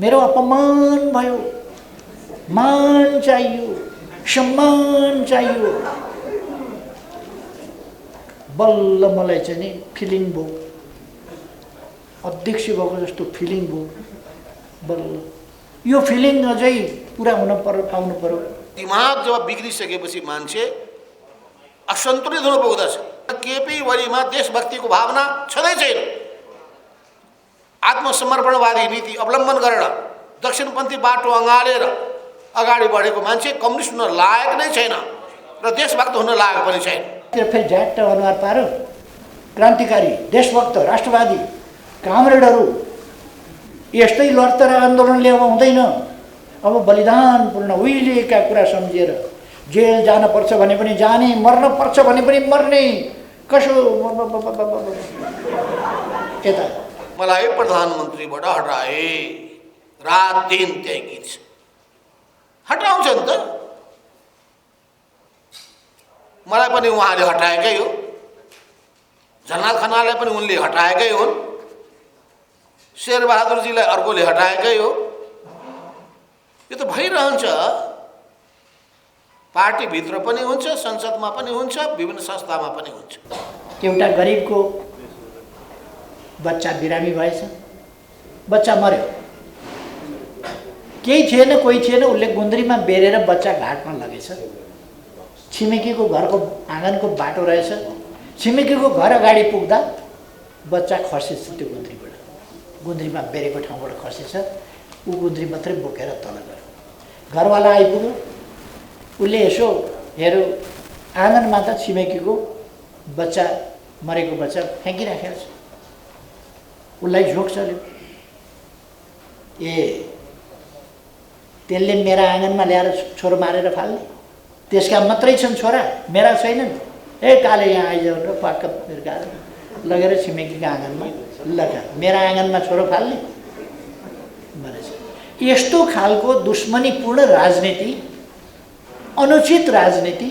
मेरो अपमान भयो, मान चाहियो, सम्मान चाहियो। बल्ल मलाई चाहिँ नि फिलिङ भयो, अध्यक्ष भएको जस्तो फिलिङ भयो। बल्ल यो फिलिङ अझै पुरा हुन पाउनु पर्यो। दिमाग जब बिग्रिसकेपछि मान्छे असन्तुलित हुन पुग्दछ। केपी ओलीमा देशभक्तिको भावना छँदै छैन। आत्मसमर्पणवादी नीति अवलम्बन गरेर दक्षिणपन्थी बाटो अँगालेर अगाडि बढेको मान्छे कम्युनिस्ट हुन लायक नै छैन र देशभक्त हुन लायक पनि छैन। फेरि झ्याट्ट अनुहार पारो। क्रान्तिकारी, देशभक्त, राष्ट्रवादी कामरेडहरू यस्तै लडतर आन्दोलनले अब हुँदैन। अब बलिदानपूर्ण उहिलेका कुरा सम्झिएर जेल जान पर्छ भने पनि जाने, मर्न पर्छ भने पनि मर्ने। कसो यता मलाई प्रधानमन्त्रीबाट हटाए, रात दिन त्यही गीत छ। हटाउँछ नि त, मलाई पनि उहाँले हटाएकै हो, झलनाथ खनाललाई पनि उनले हटाएकै हुन्, शेरबहादुरजीलाई अर्कोले हटाएकै हो। यो त भइरहन्छ। पार्टीभित्र पनि हुन्छ, संसदमा पनि हुन्छ, विभिन्न संस्थामा पनि हुन्छ। एउटा गरिबको बच्चा बिरामी भएछ, बच्चा मर्यो, केही थिएन, कोही थिएन, उसले गुन्द्रीमा बेरेर बच्चा घाटमा लगेछ। छिमेकीको घरको आँगनको बाटो रहेछ, छिमेकीको घर अगाडि पुग्दा बच्चा खसेछ त्यो गुन्द्रीबाट, गुन्द्रीमा बेरेको ठाउँबाट खसेछ। ऊ गुन्द्री मात्रै बोकेर तल गयो। घरवाला आइपुग्यो, उसले यसो हेऱ्यो, आँगनमा त छिमेकीको बच्चा, मरेको बच्चा फ्याँकिराखेको छ। उसलाई झोक चल्यो, ए त्यसले मेरा आँगनमा ल्याएर छोरो मारेर फाल्ने, त्यसका मात्रै छन् छोरा, मेरा छैनन्। ए काले यहाँ आइजाऊ र पाक्क फिर्काएर लगेर छिमेकीको आँगनमा लगा, मेरा आँगनमा छोरो फाल्ने भनेछ। यस्तो खालको दुश्मनीपूर्ण राजनीति, अनुचित राजनीति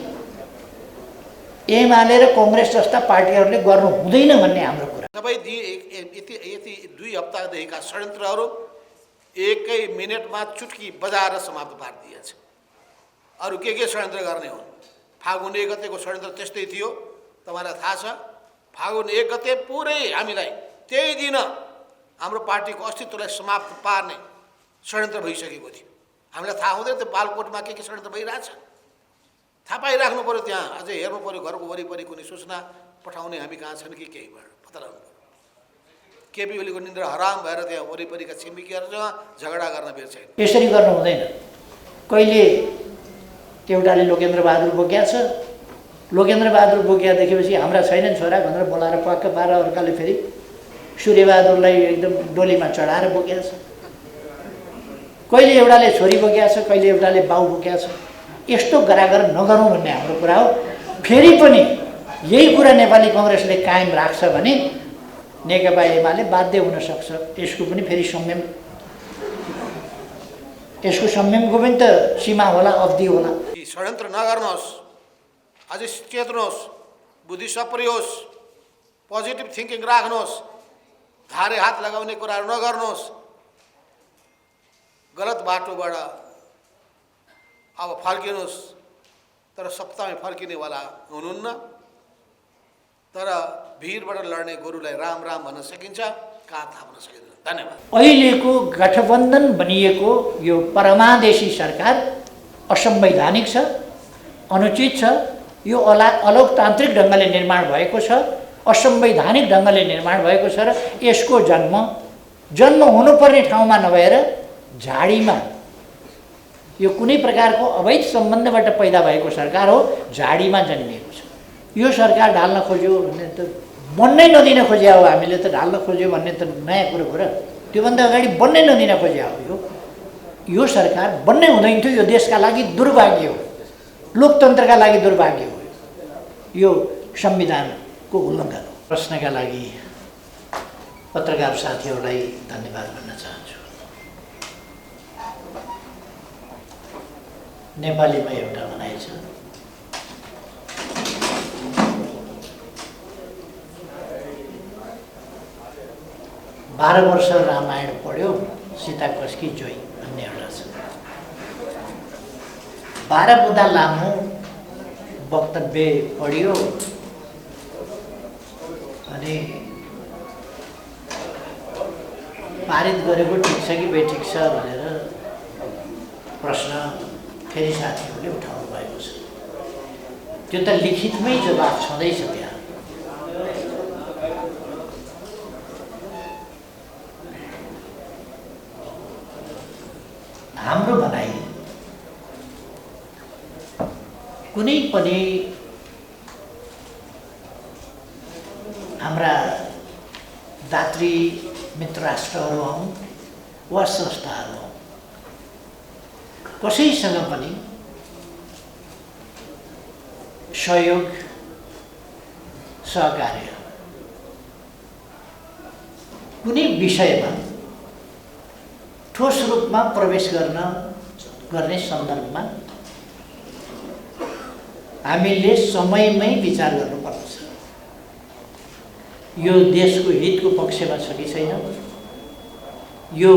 एमाले र कङ्ग्रेस जस्ता पार्टीहरूले गर्नु हुँदैन भन्ने हाम्रो कुरा। सबै यति 2 हप्तादेखिका षड्यन्त्रहरू एकै मिनटमा चुटकी बजाएर समाप्त पारिदिएछ। अरू के षड्यन्त्र गर्ने हुन्? फागुन 1 गतेको षड्यन्त्र त्यस्तै थियो, तपाईँलाई थाहा छ। फागुन 1 गते पुरै हामीलाई त्यही दिन हाम्रो पार्टीको अस्तित्वलाई समाप्त पार्ने षड्यन्त्र भइसकेको थियो। हामीलाई थाहा हुँदैन त्यो बालकोटमा के षड्यन्त्र भइरहेछ। थाहा पाइराख्नु पऱ्यो, त्यहाँ अझै हेर्नु पऱ्यो, घरको वरिपरि कुनै सूचना पठाउने हामी कहाँ छन् कि केही पत्ता लगाउनु पऱ्यो। केपी ओलीको निन्द्रा हराम भएर त्यहाँ वरिपरिका छिमेकीहरूसँग झगडा गर्न बेर छैन। यसरी गर्नु हुँदैन। कहिले एउटाले लोकेन्द्र बहादुर बोक्या छ, लोकेन्द्र बहादुर बोक्या देखेपछि हाम्रा छैनन् छोरा भनेर बोलाएर पक्क पारेर अर्काले फेरि सूर्यबहादुरलाई एकदम डोलीमा चढाएर बोक्या छ। कहिले एउटाले छोरी बोक्या छ, कहिले एउटाले बाउ बोक्या छ। यस्तो गरागर नगरौँ भन्ने हाम्रो कुरा हो। फेरि पनि यही कुरा नेपाली कङ्ग्रेसले कायम राख्छ भने नेकपा एमाले बाध्य हुन सक्छ। यसको पनि फेरि संयम, यसको संयमको पनि त सीमा होला, अवधि होला। षड्यन्त्र नगर्नुहोस्, अझै चेत्नुहोस्, बुद्धि सक्रिय होस्, पोजिटिभ थिङ्किङ राख्नुहोस्, धारे हात लगाउने कुराहरू नगर्नुहोस्। गलत बाटोबाट अब फर्किनुहोस्, तर सत्तामै फर्किनेवाला हुनुहुन्न। तर भिरबाट लड्ने गोरुलाई राम राम भन्न सकिन्छ, कहाँ थाहा भन्न सकिँदैन। धन्यवाद। अहिलेको गठबन्धन बनिएको यो परमादेशी सरकार असंवैधानिक छ, अनुचित छ। यो अलोकतान्त्रिक ढङ्गले निर्माण भएको छ, असंवैधानिक ढङ्गले निर्माण भएको छ र यसको जन्म हुनुपर्ने ठाउँमा नभएर झाडीमा, यो कुनै प्रकारको अवैध सम्बन्धबाट पैदा भएको सरकार हो, झाडीमा जन्मिएको छ। यो सरकार ढाल्न खोज्यो भन्ने त बन्नै नदिन खोज्या हो। हामीले त ढाल्न खोज्यो भन्ने त नयाँ कुरो हो र त्योभन्दा अगाडि बन्नै नदिन खोज्या हो। यो सरकार बन्नै हुँदैन थियो। यो देशका लागि दुर्भाग्य हो, लोकतन्त्रका लागि दुर्भाग्य हो, यो संविधानको उल्लङ्घन हो। प्रश्नका लागि पत्रकार साथीहरूलाई धन्यवाद भन्न चाहन्छु। नेपालीमा एउटा भनाइ छ, 12 वर्ष रामायण पढ्यो, चिताकस्की जोई भन्ने एउटा छ। 12 बुँदा लामो वक्तव्य पढियो अनि पारित गरेको ठिक छ कि बेठिक छ भनेर प्रश्न फेरि साथीहरूले उठाउनु भएको छ। त्यो त लिखितमै जवाफ छँदैछ त्यहाँ। हाम्रो भनाइ कुनै पनि हाम्रा दात्री मित्र राष्ट्रहरू हौँ वा संस्थाहरू हौँ, कसैसँग पनि सहयोग सहकार्य कुनै विषयमा ठोस रूपमा प्रवेश गर्ने सन्दर्भमा हामीले समयमै विचार गर्नुपर्छ। यो देशको हितको पक्षमा छ कि छैन, यो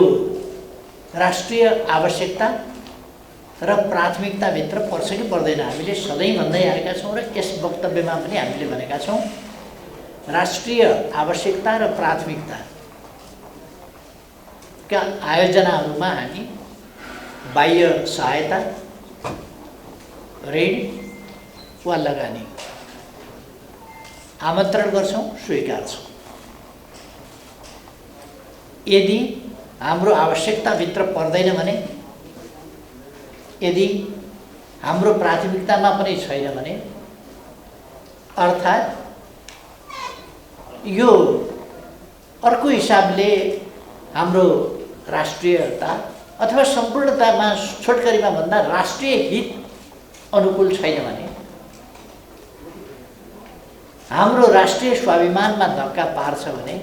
राष्ट्रिय आवश्यकता र प्राथमिकताभित्र पर्छ कि पर्दैन। हामीले सधैँ भन्दै आएका छौँ र यस वक्तव्यमा पनि हामीले भनेका छौँ, राष्ट्रिय आवश्यकता र प्राथमिकताका आयोजनाहरूमा हामी बाह्य सहायता, ऋण वा लगानी आमन्त्रण गर्छौँ, स्वीकार्छौँ। यदि हाम्रो आवश्यकताभित्र पर्दैन भने, यदि हाम्रो प्राथमिकतामा पनि छैन भने, अर्थात् यो अर्को हिसाबले हाम्रो राष्ट्रियता अथवा सम्पूर्णतामा छोटकरीमा भन्दा राष्ट्रिय हित अनुकूल छैन भने, हाम्रो राष्ट्रिय स्वाभिमानमा धक्का पार्छ भने,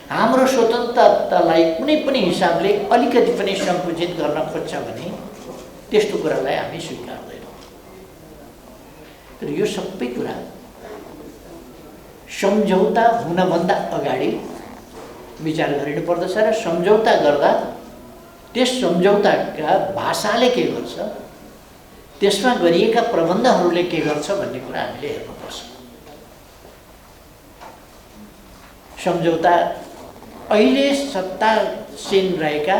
हाम्रो स्वतन्त्रतालाई कुनै पनि हिसाबले अलिकति पनि सङ्कुचित गर्न खोज्छ भने त्यस्तो कुरालाई हामी स्वीकार्दैनौँ। तर यो सबै कुरा सम्झौता हुनभन्दा अगाडि विचार गरिनुपर्दछ र सम्झौता गर्दा त्यस सम्झौताका भाषाले के गर्छ, त्यसमा गरिएका प्रबन्धहरूले के गर्छ भन्ने कुरा हामीले हेर्नुपर्छ। सम्झौता अहिले सत्तासीन रहेका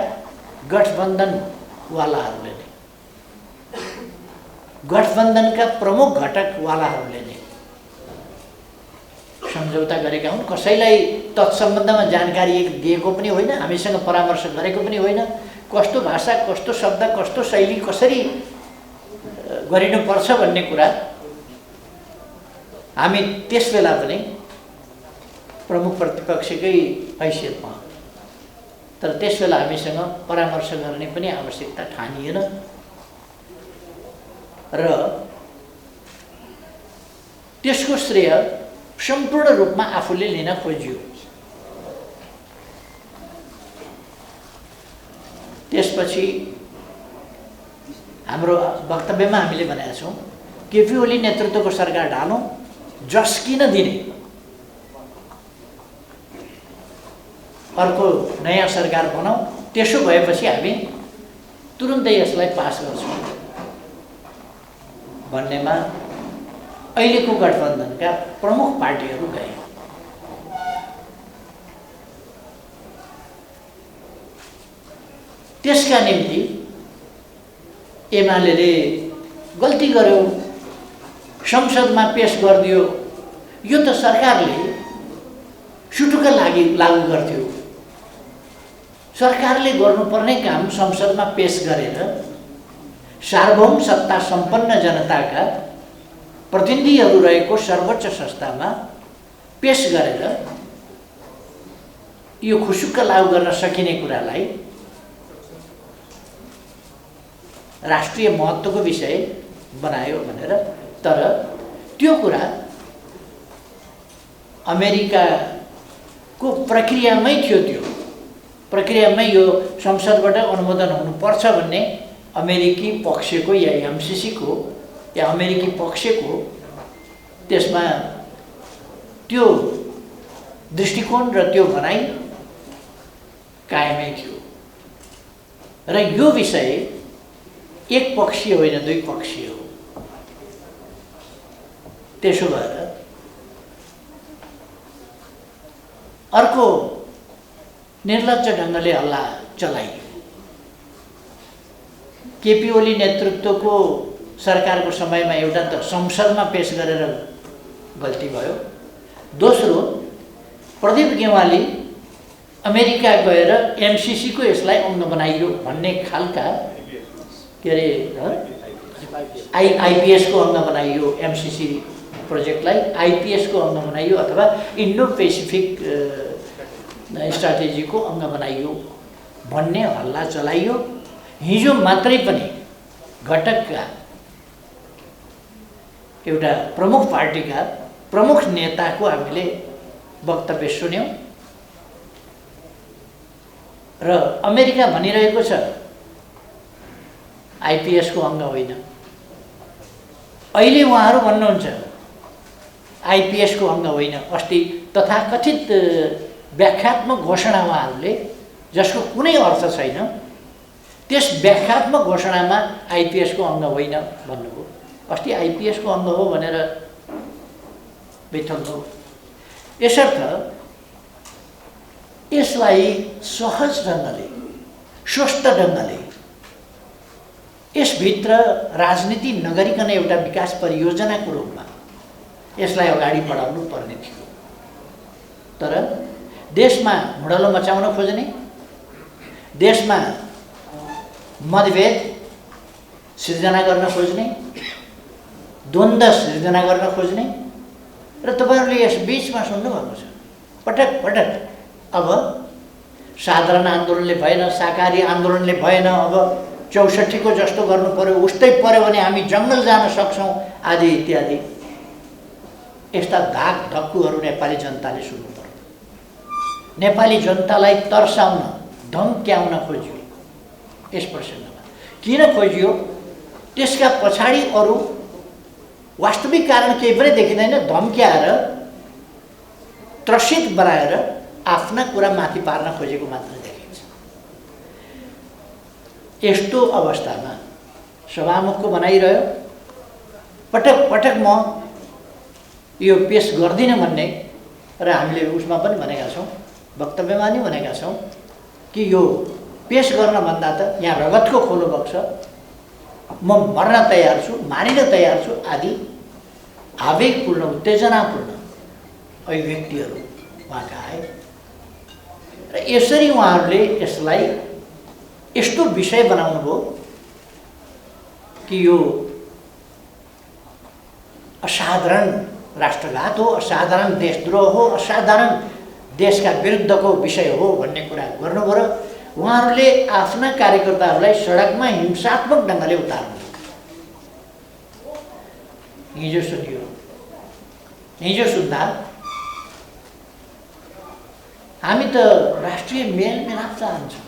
गठबन्धनवालाहरूले नै, गठबन्धनका प्रमुख घटकवालाहरूले नै सम्झौता गरेका हुन्। कसैलाई तत्सम्बन्धमा जानकारी दिएको पनि होइन, हामीसँग परामर्श गरेको पनि होइन। कस्तो भाषा, कस्तो शब्द, कस्तो शैली कसरी गरिनुपर्छ भन्ने कुरा हामी त्यस बेला पनि प्रमुख प्रतिपक्षकै हैसियतमा, तर त्यस बेला हामीसँग परामर्श गर्ने पनि आवश्यकता ठानिएन र त्यसको श्रेय सम्पूर्ण रूपमा आफूले लिन खोजियो। त्यसपछि हाम्रो वक्तव्यमा हामीले भनेका छौँ, केपी ओली नेतृत्वको सरकार ढालौँ, जस किन दिने, अर्को नयाँ सरकार बनाऊ, त्यसो भएपछि हामी तुरुन्तै यसलाई पास गर्छौँ भन्नेमा अहिलेको गठबन्धनका प्रमुख पार्टीहरू गए। त्यसका निम्ति एमाले गल्ती गर्यो, संसदमा पेश गरिदियो। यो त सरकारले सुटुक्क लागू गर्थ्यो। सरकारले गर्नुपर्ने काम संसदमा पेश गरेर सार्वभौम सत्ता सम्पन्न जनताका प्रतिनिधिहरू रहेको सर्वोच्च संस्थामा पेश गरेर यो खुसुक्क लागू गर्न सकिने कुरालाई राष्ट्रिय महत्त्वको विषय बनायो भनेर। तर त्यो कुरा अमेरिकाको प्रक्रियामै थियो। त्यो प्रक्रियामै यो संसदबाट अनुमोदन हुनुपर्छ भन्ने अमेरिकी पक्षको या एमसिसीको या अमेरिकी पक्षको त्यसमा त्यो दृष्टिकोण र त्यो भनाइ कायमै थियो। र यो विषय एक पक्षीय होइन, दुई पक्षीय हो। त्यसो भएर अर्को निर्लज्ज ढङ्गले हल्ला चलाइयो। केपी ओली नेतृत्वको सरकारको समयमा एउटा त संसदमा पेश गरेर गल्ती भयो। दोस्रो, प्रदीप गेवाली अमेरिका गएर एमसिसीको यसलाई अङ्ग बनाइयो भन्ने खालका के अरे आइपिएसको अङ्ग बनाइयो, एमसिसी प्रोजेक्टलाई आइपिएसको अङ्ग बनाइयो अथवा इन्डो पेसिफिक स्ट्राटेजीको अङ्ग बनाइयो भन्ने हल्ला चलाइयो। हिजो मात्रै पनि घटकका एउटा प्रमुख पार्टीका प्रमुख नेताको हामीले वक्तव्य सुन्यौँ र अमेरिका भनिरहेको छ आइपिएसको अङ्ग होइन। अहिले उहाँहरू भन्नुहुन्छ आइपिएसको अङ्ग होइन। अस्ति तथाकथित व्याख्यात्मक घोषणा उहाँहरूले, जसको कुनै अर्थ छैन, त्यस व्याख्यात्मक घोषणामा आइपिएसको अङ्ग होइन भन्नुभयो। अस्ति आइपिएसको अङ्ग हो भनेर बेथल्नु। यसर्थ यसलाई सहज ढङ्गले, स्वस्थ ढङ्गले, यसभित्र राजनीति नगरिकन एउटा विकास परियोजनाको रूपमा यसलाई अगाडि बढाउनु पर्ने थियो। तर देशमा हुडलो मचाउन खोज्ने, देशमा मतभेद सिर्जना गर्न खोज्ने, द्वन्द्व सिर्जना गर्न खोज्ने र तपाईँहरूले यस बिचमा सुन्नुभएको छ पटक पटक अब साधारण आन्दोलनले भएन, शाकाहारी आन्दोलनले भएन, अब 64 को जस्तो गर्नु पर्यो, उस्तै पर्यो भने हामी जङ्गल जान सक्छौँ आदि इत्यादि। यस्ता धाक धक्कुहरू नेपाली जनताले सुन्नु पर्यो। नेपाली जनतालाई तर्साउन, धम्क्याउन खोजियो यस प्रसङ्गमा। किन खोजियो? त्यसका पछाडि अरू वास्तविक कारण केही पनि देखिँदैन। धम्क्याएर, त्रसित बनाएर आफ्ना कुरा माथि पार्न खोजेको मात्र देखिन्छ। यस्तो अवस्थामा सभामुखको बनाइरह्यो। पटक पटक म यो पेश गर्दिनँ भन्ने र हामीले उसमा पनि भनेका छौँ, वक्तव्यमा नि भनेका छौँ कि यो पेश गर्न भन्दा त यहाँ रगतको खोलो बग्छ, म मर्न तयार छु, मारिन तयार छु आदि आवेगपूर्ण, उत्तेजनापूर्ण अभिव्यक्तिहरू उहाँका आए र यसरी उहाँहरूले यसलाई यस्तो विषय बनाउनु भयो कि यो असाधारण राष्ट्रघात हो, असाधारण देशद्रोह हो, असाधारण देशका विरुद्धको विषय हो भन्ने कुरा गर्नुभयो र उहाँहरूले आफ्ना कार्यकर्ताहरूलाई सडकमा हिंसात्मक ढङ्गले उतार्नु। हिजो सुनियो, हिजो सुन्दा हामी त राष्ट्रिय मेलमिलाप चाहन्छौँ,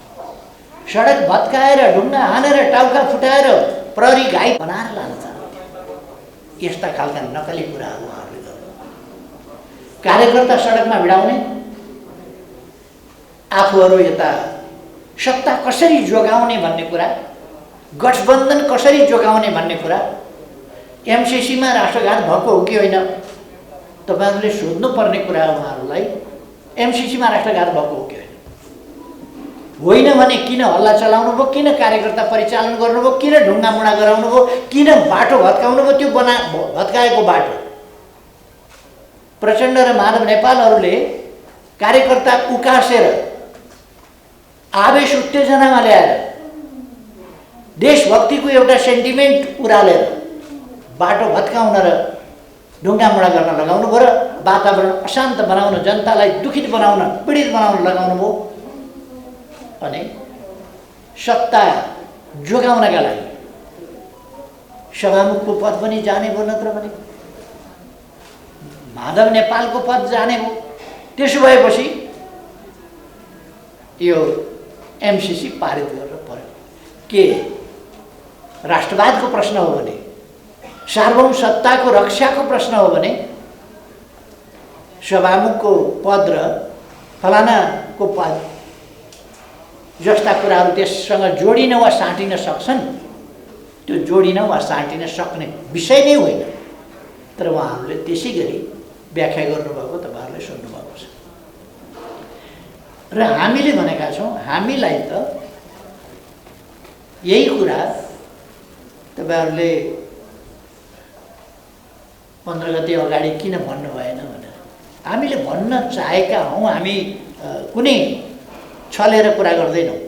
सडक भत्काएर, ढुङ्गा हानेर, टाउका फुटाएर, प्रहरी घाइ बनाएर लान चाहन्छौँ। यस्ता खालका नकली कुराहरू उहाँहरूले गर्नु। कार्यकर्ता सडकमा भिडाउने, आफूहरू यता सत्ता कसरी जोगाउने भन्ने कुरा, गठबन्धन कसरी जोगाउने भन्ने कुरा, एमसिसीमा राष्ट्रघात भएको हो कि होइन तपाईँहरूले सोध्नुपर्ने कुरा उहाँहरूलाई। एमसिसीमा राष्ट्रघात भएको हो कि होइन भने किन हल्ला चलाउनु भयो, किन कार्यकर्ता परिचालन गर्नुभयो, किन ढुङ्गामुढा गराउनु भयो, किन बाटो भत्काउनु भयो? त्यो भत्काएको बाटो प्रचण्ड र माधव नेपालहरूले कार्यकर्ता उकासेर, आवेश उत्तेजनामा ल्याएर, देशभक्तिको एउटा सेन्टिमेन्ट उरालेर बाटो भत्काउन र ढुङ्गामुढा गर्न लगाउनु भयो र वातावरण अशान्त बनाउन, जनतालाई दुखित बनाउन, पीडित बनाउन लगाउनु भयो। अनि सत्ता जोगाउनका लागि सभामुखको पद पनि जाने भयो, नत्र भने माधव नेपालको पद जाने भयो। त्यसो भएपछि यो एमसिसी पारित गर्न पर्यो। के राष्ट्रवादको प्रश्न हो भने, सार्वभौम सत्ताको रक्षाको प्रश्न हो भने सभामुखको पद र फलानाको पद जस्ता कुराहरू त्यससँग जोडिन वा साटिन सक्छन्। त्यो जोडिन वा साटिन सक्ने विषय नै होइन, तर उहाँहरूले त्यसै गरी व्याख्या गर्नुभएको तपाईँहरूले सुन्नुभएको छ। र हामीले भनेका छौँ, हामीलाई त यही कुरा तपाईँहरूले 15 गते अगाडि किन भन्नु भएन भनेर हामीले भन्न चाहेका हौँ। हामी कुनै छलेर कुरा गर्दैनौँ,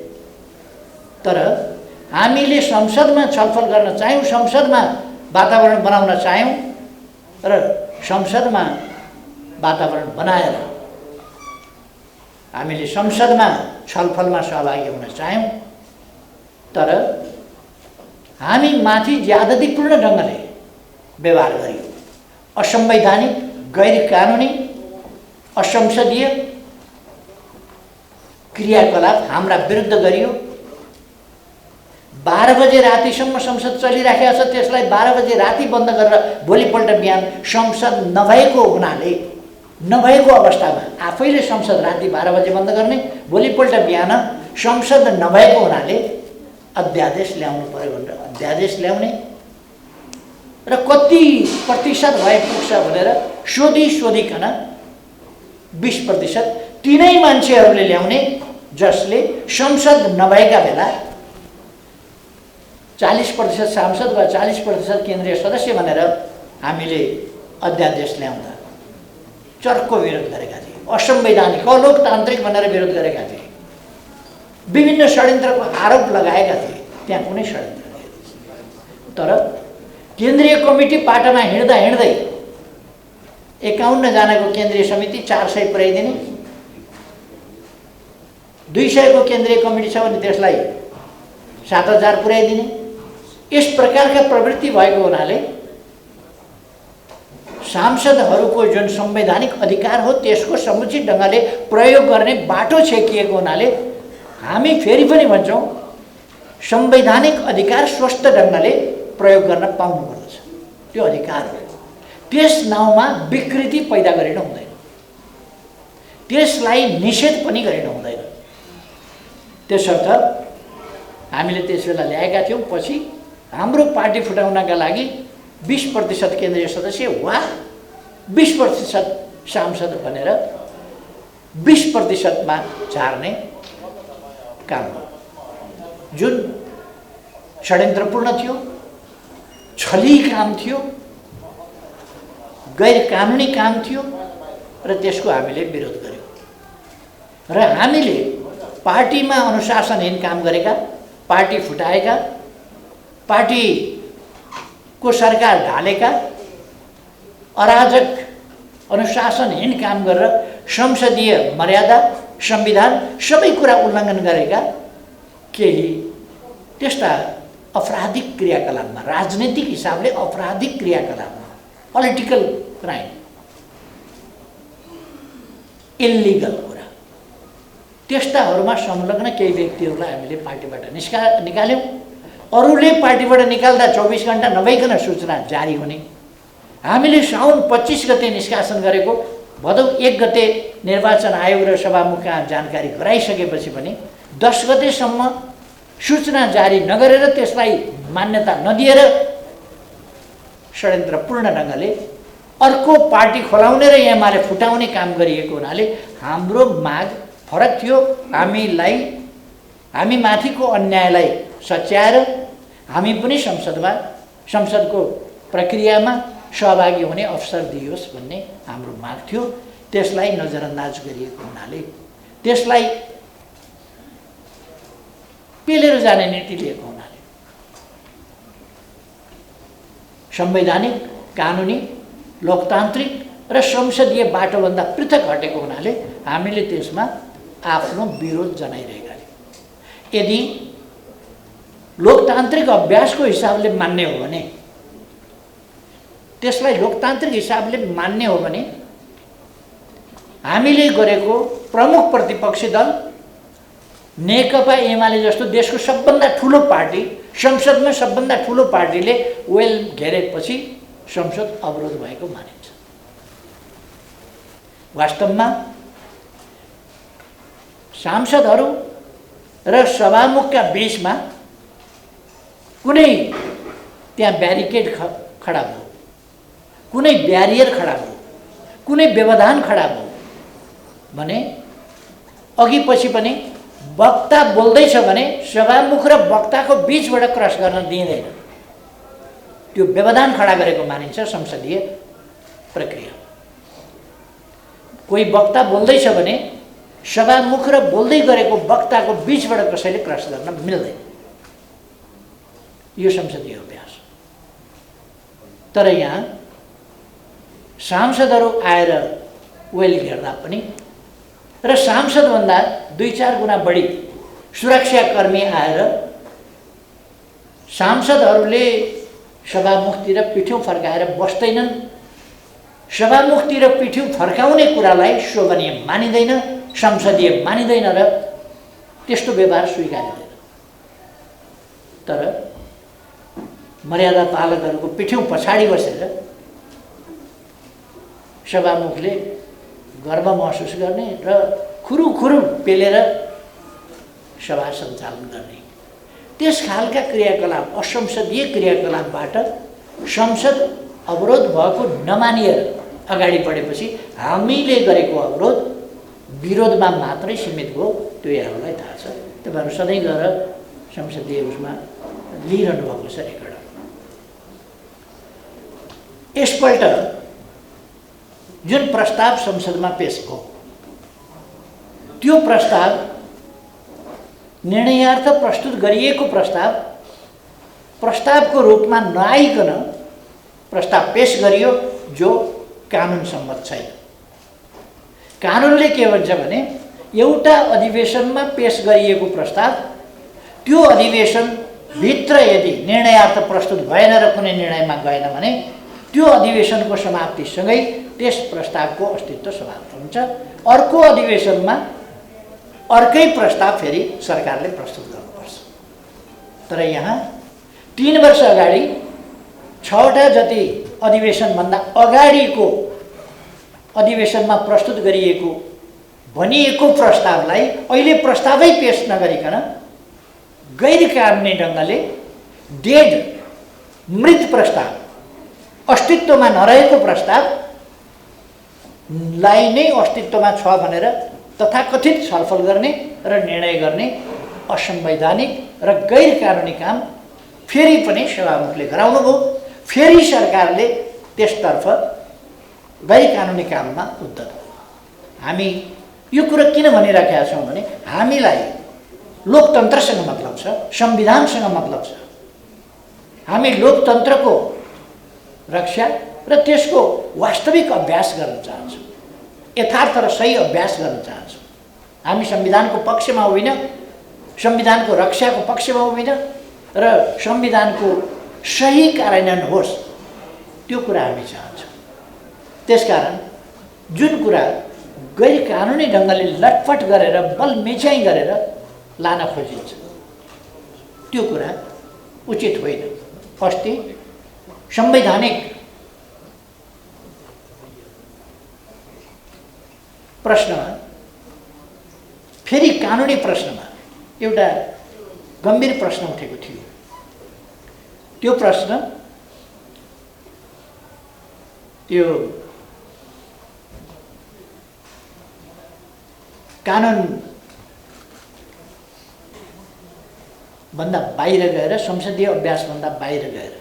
तर हामीले संसदमा छलफल गर्न चाह्यौँ, संसदमा वातावरण बनाउन चाह्यौँ र संसदमा वातावरण बनाएर हामीले संसदमा छलफलमा सहभागी हुन चाह्यौँ। तर हामी माथि ज्यादतीपूर्ण ढङ्गले व्यवहार गरियो, असंवैधानिक, गैर कानुनी, असंसदीय क्रियाकलाप हाम्रा विरुद्ध गरियो। 12 बजे रातिसम्म संसद चलिराखेको छ, त्यसलाई 12 बजे राति बन्द गरेर भोलिपल्ट बिहान संसद नभएको अवस्थामा आफैले संसद राति 12 बजे बन्द गर्ने, भोलिपल्ट बिहान संसद नभएको हुनाले अध्यादेश ल्याउनु पर्यो भनेर अध्यादेश ल्याउने र कति प्रतिशत भए पुग्छ भनेर सोधिकन 20% तिनै मान्छेहरूले ल्याउने, जसले संसद नभएका बेला 40% सांसद वा 40% केन्द्रीय सदस्य भनेर हामीले अध्यादेश ल्याउँदा चर्को विरोध गरेका थिए, असंवैधानिक, अलोकतान्त्रिक भनेर विरोध गरेका थिए, विभिन्न षड्यन्त्रको आरोप लगाएका थिए। त्यहाँ कुनै षड्यन्त्र थिएन। तर केन्द्रीय कमिटी पाटामा हिँड्दा हिँड्दै 51 जनाको केन्द्रीय समिति 400 पुर्याइदिने, 200 को केन्द्रीय कमिटी छ भने त्यसलाई 7000 पुर्याइदिने, यस प्रकारका प्रवृत्ति भएको हुनाले सांसदहरूको जुन संवैधानिक अधिकार हो त्यसको समुचित ढङ्गले प्रयोग गर्ने बाटो छेकिएको हुनाले हामी फेरि पनि भन्छौँ संवैधानिक अधिकार स्वस्थ ढङ्गले प्रयोग गर्न पाउनुपर्दछ। त्यो अधिकार हो, त्यस नाउँमा विकृति पैदा गरिन हुँदैन, त्यसलाई निषेध पनि गरिन हुँदैन। त्यसर्थ हामीले त्यसबेला ल्याएका थियौँ। पछि हाम्रो पार्टी फुटाउनका लागि 20% केन्द्रीय सदस्य वा 20% सांसद भनेर 20% मा झार्ने काम हो, जुन षड्यन्त्रपूर्ण थियो, छली काम थियो, गैर कानुनी काम थियो र त्यसको हामीले विरोध गर्यौँ। र हामीले पार्टीमा अनुशासनहीन काम गरेका, पार्टी फुटाएका, पार्टीको सरकार ढालेका, अराजक अनुशासनहीन काम गरेर संसदीय मर्यादा, संविधान सबै कुरा उल्लङ्घन गरेका केही त्यस्ता अपराधिक क्रियाकलापमा, राजनीतिक हिसाबले अपराधिक क्रियाकलापमा, पोलिटिकल क्राइम, इल्लिगल कुरा, त्यस्ताहरूमा संलग्न केही व्यक्तिहरूलाई हामीले पार्टीबाट निकाल्यौँ। अरूले पार्टीबाट निकाल्दा 24 घण्टा नभइकन सूचना जारी हुने। हामीले साउन 25 गते निष्कासन गरेको भदौ 1 गते निर्वाचन आयोग र सभामुखमा जानकारी गराइसकेपछि पनि 10 गतेसम्म सूचना जारी नगरेर त्यसलाई मान्यता नदिएर षड्यन्त्रपूर्ण ढङ्गले अर्को पार्टी खोलाउने र एमाले फुटाउने काम गरिएको हुनाले हाम्रो माग फरक थियो। हामी माथिको अन्यायलाई सच्याएर हामी पनि संसदको प्रक्रियामा सहभागी हुने अवसर दियोस् भन्ने हाम्रो माग थियो। त्यसलाई नजरअन्दाज गरिएको हुनाले, त्यसलाई पेलेर जाने नीति लिएको हुनाले, संवैधानिक, कानुनी, लोकतान्त्रिक र संसदीय बाटोभन्दा पृथक हटेको हुनाले हामीले त्यसमा आफ्नो विरोध जनाइरहेका थियौँ। यदि लोकतान्त्रिक अभ्यासको हिसाबले मान्ने हो भने, त्यसलाई लोकतान्त्रिक हिसाबले मान्ने हो भने हामीले गरेको प्रमुख प्रतिपक्षी दल नेकपा एमाले जस्तो देशको सबभन्दा ठुलो पार्टी, संसदमा सबभन्दा ठुलो पार्टीले वेल घेरेपछि संसद अवरोध भएको मानिन्छ। वास्तवमा सांसदहरू र सभामुखका बीचमा कुनै त्यहाँ ब्यारिकेड खडा भयो, कुनै ब्यारियर खडा भयो, कुनै व्यवधान खडा भयो भने अघि पछि पनि वक्ता बोल्दैछ भने सभामुख र वक्ताको बीचबाट क्रस गर्न दिइँदैन। त्यो व्यवधान खडा गरेको मानिन्छ संसदीय प्रक्रिया। कोही वक्ता बोल्दैछ भने सभामुख र बोल्दै गरेको वक्ताको बीचबाट कसैले क्रस गर्न मिल्दैन। यो संसदीय अभ्यास। तर यहाँ सांसदहरू आएर वेल घेर्दा पनि र सांसदभन्दा 2-4 गुणा बढी सुरक्षाकर्मी आएर सांसदहरूले सभामुखतिर पिठ्यौँ फर्काएर बस्दैनन्। सभामुखतिर पिठ्यौँ फर्काउने कुरालाई शोभनीय मानिँदैन, संसदीय मानिँदैन र त्यस्तो व्यवहार स्वीकारिँदैन। तर मर्यादा पालकहरूको पिठ्यौँ पछाडि बसेर सभामुखले गर्व महसुस गर्ने र खुरुखुरु पेलेर सभा सञ्चालन गर्ने, त्यस खालका क्रियाकलाप, असंसदीय क्रियाकलापबाट संसद अवरोध भएको नमानिएर अगाडि बढेपछि हामीले गरेको अवरोध विरोधमा मात्रै सीमित भयो। त्यो यहाँहरूलाई थाहा छ। तपाईँहरू सधैँ गएर संसदीय उसमा लिइरहनु भएको छ रेकर्ड। यसपल्ट जुन प्रस्ताव संसदमा पेश भयो त्यो प्रस्ताव निर्णयार्थ प्रस्तुत गरिएको प्रस्तावको रूपमा नआइकन प्रस्ताव पेश गरियो जो कानुन सम्मत छैन। कानुनले के भन्छ भने एउटा अधिवेशनमा पेश गरिएको प्रस्ताव त्यो अधिवेशनभित्र यदि निर्णयार्थ प्रस्तुत भएन र कुनै निर्णयमा गएन भने त्यो अधिवेशनको समाप्तिसँगै त्यस प्रस्तावको अस्तित्व समाप्त हुन्छ। अर्को अधिवेशनमा अर्कै प्रस्ताव फेरि सरकारले प्रस्तुत गर्नुपर्छ। तर यहाँ 3 वर्ष अगाडि 6वटा जति अधिवेशनभन्दा अगाडिको अधिवेशनमा प्रस्तुत गरिएको भनिएको प्रस्तावलाई अहिले प्रस्तावै पेश नगरिकन गैर कानुनी ढङ्गले डेड मृत प्रस्ताव, अस्तित्वमा नरहेको प्रस्तावलाई नै अस्तित्वमा छ भनेर तथाकथित छलफल गर्ने र निर्णय गर्ने असंवैधानिक र गैर कानुनी काम फेरि पनि सभामुखले गराउनु भयो। फेरि सरकारले त्यसतर्फ गैर कानुनी काममा उद्धत भयो। हामी यो कुरा किन भनिराखेका छौँ भने हामीलाई लोकतन्त्रसँग मतलब छ, संविधानसँग मतलब छ। हामी लोकतन्त्रको रक्षा र त्यसको वास्तविक अभ्यास गर्न चाहन्छौँ, यथार्थ र सही अभ्यास गर्न चाहन्छौँ। हामी संविधानको पक्षमा होइन, संविधानको रक्षाको पक्षमा होइन र संविधानको सही कार्यान्वयन होस् त्यो कुरा हामी चाहन्छौँ। त्यसकारण जुन कुरा गैर कानुनी ढङ्गले लटपट गरेर बल मिच्याइ गरेर लान खोजिन्छ त्यो कुरा उचित होइन। अस्ति संवैधानिक प्रश्नमा फेरि कानुनी प्रश्नमा एउटा गम्भीर प्रश्न उठेको थियो। त्यो प्रश्न त्यो कानुन भन्दा बाहिर गएर, संसदीय अभ्यास भन्दा बाहिर गएर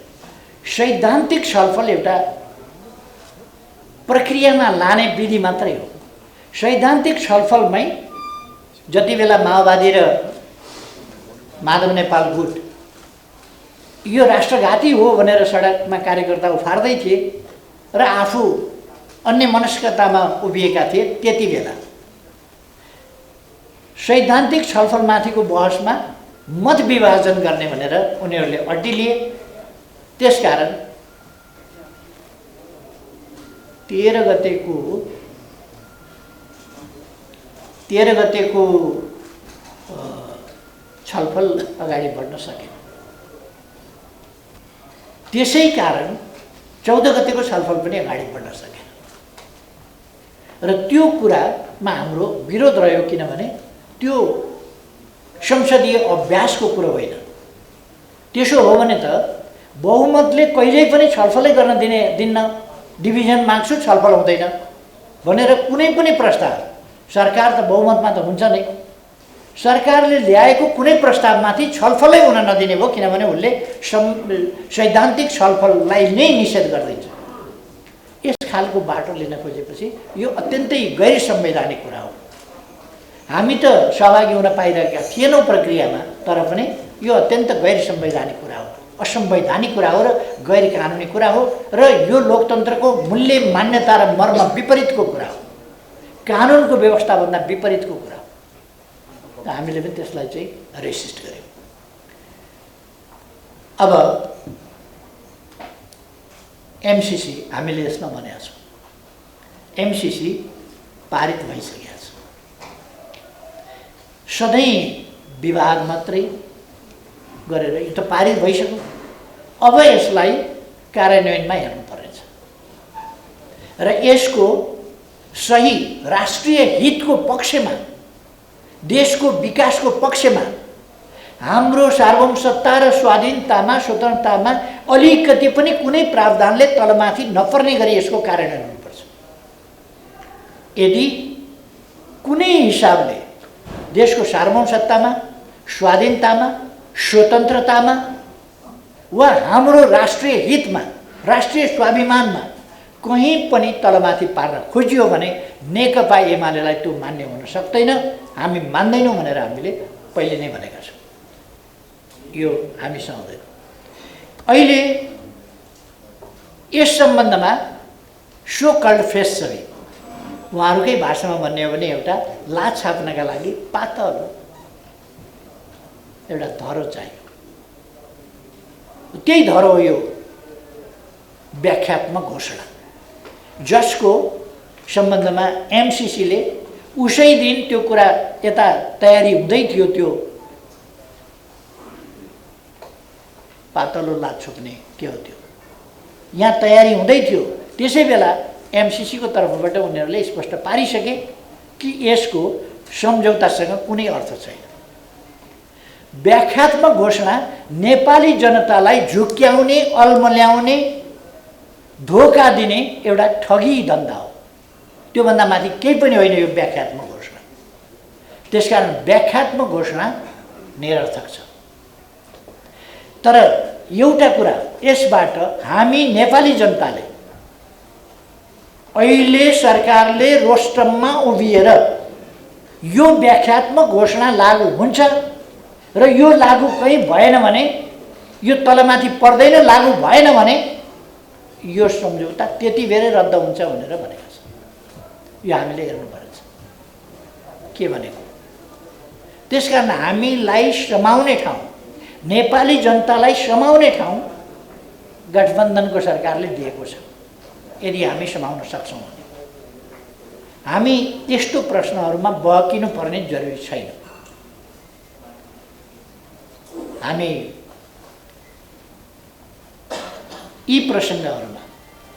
सैद्धान्तिक छलफल एउटा प्रक्रियामा लाने विधि मात्रै हो। सैद्धान्तिक छलफलमै जति बेला माओवादी र माधव नेपाल गुट यो राष्ट्रघाती हो भनेर सडकमा कार्यकर्ता उफार्दै थिए र आफू अन्य मनस्कतामा उभिएका थिए, त्यति बेला सैद्धान्तिक छलफलमाथिको बहसमा मत विभाजन गर्ने भनेर उनीहरूले अड्डी लिए। त्यसकारण 13 गतेको छलफल अगाडि बढ्न सकेन। त्यसै कारण 14 गतेको छलफल पनि अगाडि बढ्न सकेन र त्यो कुरामा हाम्रो विरोध रह्यो। किनभने त्यो संसदीय अभ्यासको कुरो होइन। त्यसो हो भने त बहुमतले कहिल्यै पनि छलफलै गर्न दिन्न, डिभिजन माग्छु छलफल हुँदैन भनेर कुनै पनि प्रस्ताव, सरकार त बहुमतमा त हुन्छ नै, सरकारले ल्याएको कुनै प्रस्तावमाथि छलफलै हुन नदिने भयो, किनभने उसले सैद्धान्तिक छलफललाई नै निषेध गरिदिन्छ। यस खालको बाटो लिन खोजेपछि यो अत्यन्तै गैर संवैधानिक कुरा हो। हामी त सहभागी हुन पाइरहेका थिएनौँ प्रक्रियामा, तर पनि यो अत्यन्त गैर संवैधानिक कुरा हो, असंवैधानिक कुरा हो र गैर कानुनी कुरा हो र यो लोकतन्त्रको मूल्य मान्यता र मर्म विपरीतको कुरा हो, कानुनको व्यवस्थाभन्दा विपरीतको कुरा हो। त हामीले पनि त्यसलाई चाहिँ रेसिस्ट गर्यौँ। अब एमसीसी हामीले यसमा भनेका छौँ, एमसीसी पारित भइसकेको छ। सधैँ विवाद मात्रै गरेर यो त पारित भइसक्यो, अब यसलाई कार्यान्वयनमा हेर्नु पर्नेछ र यसको सही राष्ट्रिय हितको पक्षमा, देशको विकासको पक्षमा, हाम्रो सार्वभौमसत्ता र स्वाधीनतामा स्वतन्त्रतामा अलिकति पनि कुनै प्रावधानले तलमाथि नपर्ने गरी यसको कार्यान्वयन हुनुपर्छ। यदि कुनै हिसाबले देशको सार्वभौमसत्तामा, स्वाधीनतामा, स्वतन्त्रतामा वा हाम्रो राष्ट्रिय हितमा, राष्ट्रिय स्वाभिमानमा कहीँ पनि तलमाथि पार्न खोजियो भने नेकपा एमालेलाई त्यो मान्य हुन सक्दैन, हामी मान्दैनौँ भनेर हामीले पहिले नै भनेका छौँ। यो हामीसँग हुँदैन। अहिले यस सम्बन्धमा सो कल्ड फेस सबै उहाँहरूकै भाषामा भन्ने हो भने एउटा लाज छाप्नका लागि पातलो एउटा धरो चाहियो। त्यही धरो हो यो व्याख्यात्मक घोषणा, जसको सम्बन्धमा एमसीसीले उसै दिन त्यो कुरा यता तयारी हुँदै थियो, त्यो पातलो लाज छोप्ने के हो त्यो यहाँ तयारी हुँदै थियो, त्यसै बेला एमसीसीको तर्फबाट उनीहरूले स्पष्ट पारिसके कि यसको सम्झौतासँग कुनै अर्थ छैन। व्याख्यात्मक घोषणा नेपाली जनतालाई झुक्क्याउने, अल्मल्याउने, धोका दिने एउटा ठगी धन्दा हो, त्योभन्दा माथि केही पनि होइन यो व्याख्यात्मक घोषणा। त्यसकारण व्याख्यात्मक घोषणा निरर्थक छ। तर एउटा कुरा, यसबाट हामी नेपाली जनताले अहिले सरकारले रोस्टममा उभिएर यो व्याख्यात्मक घोषणा लागू हुन्छ र यो लागू कहीँ भएन भने, यो तलमाथि पर्दैन, लागू भएन भने यो सम्झौता त्यति बेरै रद्द हुन्छ भनेर भनेका छन्। यो हामीले हेर्नुपर्छ के भनेको। त्यसकारण हामीलाई समाउने ठाउँ, नेपाली जनतालाई समाउने ठाउँ गठबन्धनको सरकारले दिएको छ। यदि हामी समाउन सक्छौँ भने हामी त्यस्तो प्रश्नहरूमा बहकिनु पर्ने जरुरी छैन। हामी यी प्रसङ्गहरूमा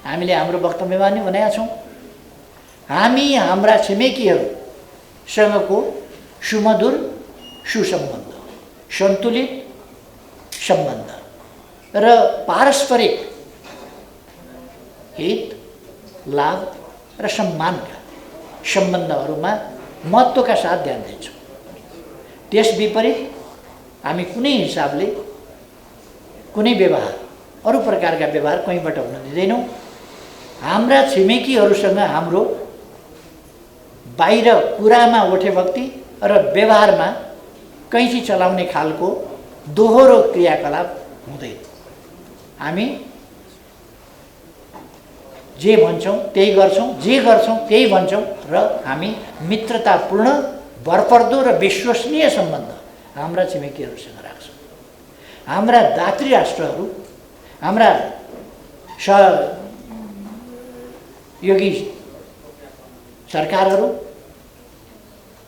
हामीले हाम्रो वक्तव्यमा नि भनेका छौँ, हामी हाम्रा छिमेकीहरूसँगको सुमधुर सुसम्बन्ध, सन्तुलित सम्बन्ध र पारस्परिक हित, लाभ र सम्मानका सम्बन्धहरूमा महत्त्वका साथ ध्यान दिन्छौँ। त्यस विपरीत हामी कुनै हिसाबले कुनै व्यवहार, अरू प्रकारका व्यवहार कहीँबाट हुन दिँदैनौँ। हाम्रा छिमेकीहरूसँग हाम्रो बाहिर कुरामा ओठेभक्ति र व्यवहारमा कैँची चलाउने खालको दोहोरो क्रियाकलाप हुँदैन। हामी जे भन्छौँ त्यही गर्छौँ, जे गर्छौँ त्यही भन्छौँ र हामी मित्रतापूर्ण, भरपर्दो र विश्वसनीय सम्बन्ध हाम्रा छिमेकीहरूसँग राख्छौँ। हाम्रा दात्री राष्ट्रहरू, हाम्रा सहयोगी सरकारहरू,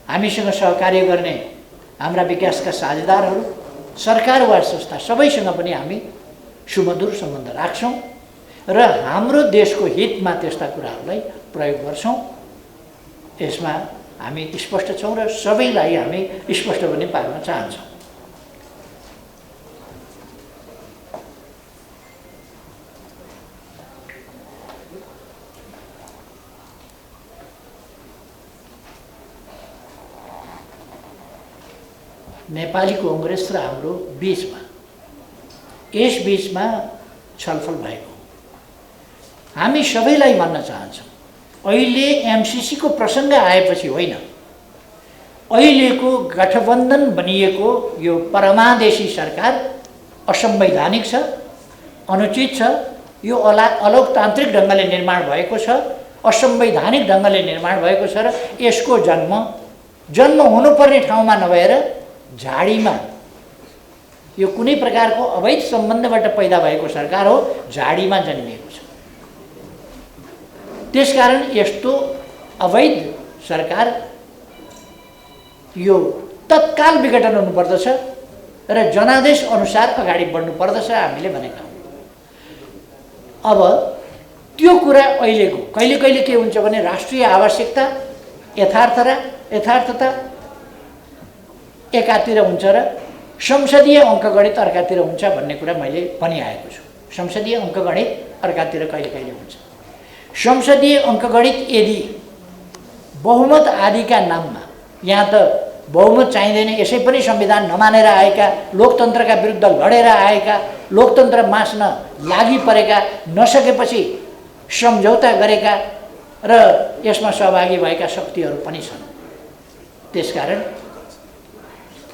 हामीसँग सहकार्य गर्ने हाम्रा विकासका साझेदारहरू, सरकार वा संस्था सबैसँग पनि हामी सुमधुर सम्बन्ध राख्छौँ र हाम्रो देशको हितमा त्यस्ता कुराहरूलाई प्रयोग गर्छौँ। यसमा हामी स्पष्ट छौँ र सबैलाई हामी स्पष्ट पनि पार्न चाहन्छौँ। नेपाली कांग्रेस र हाम्रो बीचमा यस बीचमा छलफल भएको हामी सबैलाई भन्न चाहन्छौँ। अहिले एमसीसी को प्रसङ्ग आएपछि होइन, अहिलेको गठबन्धन बनिएको यो परमादेशी सरकार असंवैधानिक छ, अनुचित छ, यो अलोकतान्त्रिक ढङ्गले निर्माण भएको छ, असंवैधानिक ढङ्गले निर्माण भएको छ र यसको जन्म हुनुपर्ने ठाउँमा नभएर झाडीमा यो कुनै प्रकारको अवैध सम्बन्धबाट पैदा भएको सरकार हो, झाडीमा जन्मिएको छ। त्यसकारण यस्तो अवैध सरकार यो तत्काल विघटन हुनुपर्दछ र जनादेश अनुसार अगाडि बढ्नु पर्दछ हामीले भनेका हौँ। अब त्यो कुरा अहिलेको कहिले कहिले के हुन्छ भने राष्ट्रिय आवश्यकता यथार्थता एकातिर हुन्छ र संसदीय अङ्कगणित अर्कातिर हुन्छ भन्ने कुरा मैले भनिआएको छु। संसदीय अङ्कगणित अर्कातिर कहिले कहिले हुन्छ। संसदीय अङ्कगणित यदि बहुमत आदिका नाममा, यहाँ त बहुमत चाहिँदैन, यसै पनि संविधान नमानेर आएका, लोकतन्त्रका विरुद्ध लडेर आएका, लोकतन्त्र मास्न लागि परेका, नसकेपछि सम्झौता गरेका र यसमा सहभागी भएका शक्तिहरू पनि छन्। त्यसकारण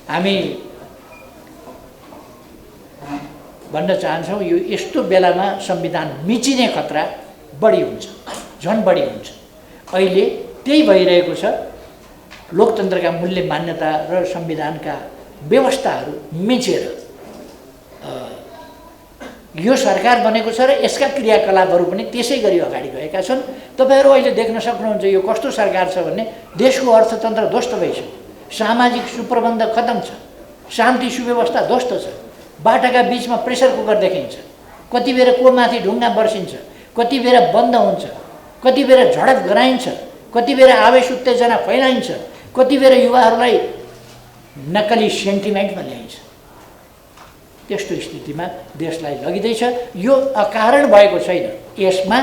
हामी भन्न चाहन्छौँ यो यस्तो बेलामा संविधान मिचिने खतरा बढी हुन्छ, झन् बढी हुन्छ। अहिले त्यही भइरहेको छ। लोकतन्त्रका मूल्य मान्यता र संविधानका व्यवस्थाहरू मिचेर यो सरकार बनेको छ र यसका क्रियाकलापहरू पनि त्यसै गरी अगाडि गएका छन्। तपाईहरु अहिले देख्न सक्नुहुन्छ यो कस्तो सरकार छ भन्ने। देशको अर्थतन्त्र ध्वस्त भइसक्यो, सामाजिक सुप्रबन्ध खतम छ, शान्ति सुव्यवस्था ध्वस्त छ, बाटाका बीचमा प्रेसर कुकर देखिन्छ, कति बेर को माथि ढुङ्गा बर्सिन्छ, कति बेर बन्द हुन्छ, कति बेर झडप गराइन्छ, कति बेर आवेश उत्तेजना फैलाइन्छ, कति बेर युवाहरूलाई नक्कली सेन्टिमेन्टमा ल्याइन्छ। त्यस्तो स्थितिमा देशलाई लगिँदैछ। यो अकारण भएको छैन। यसमा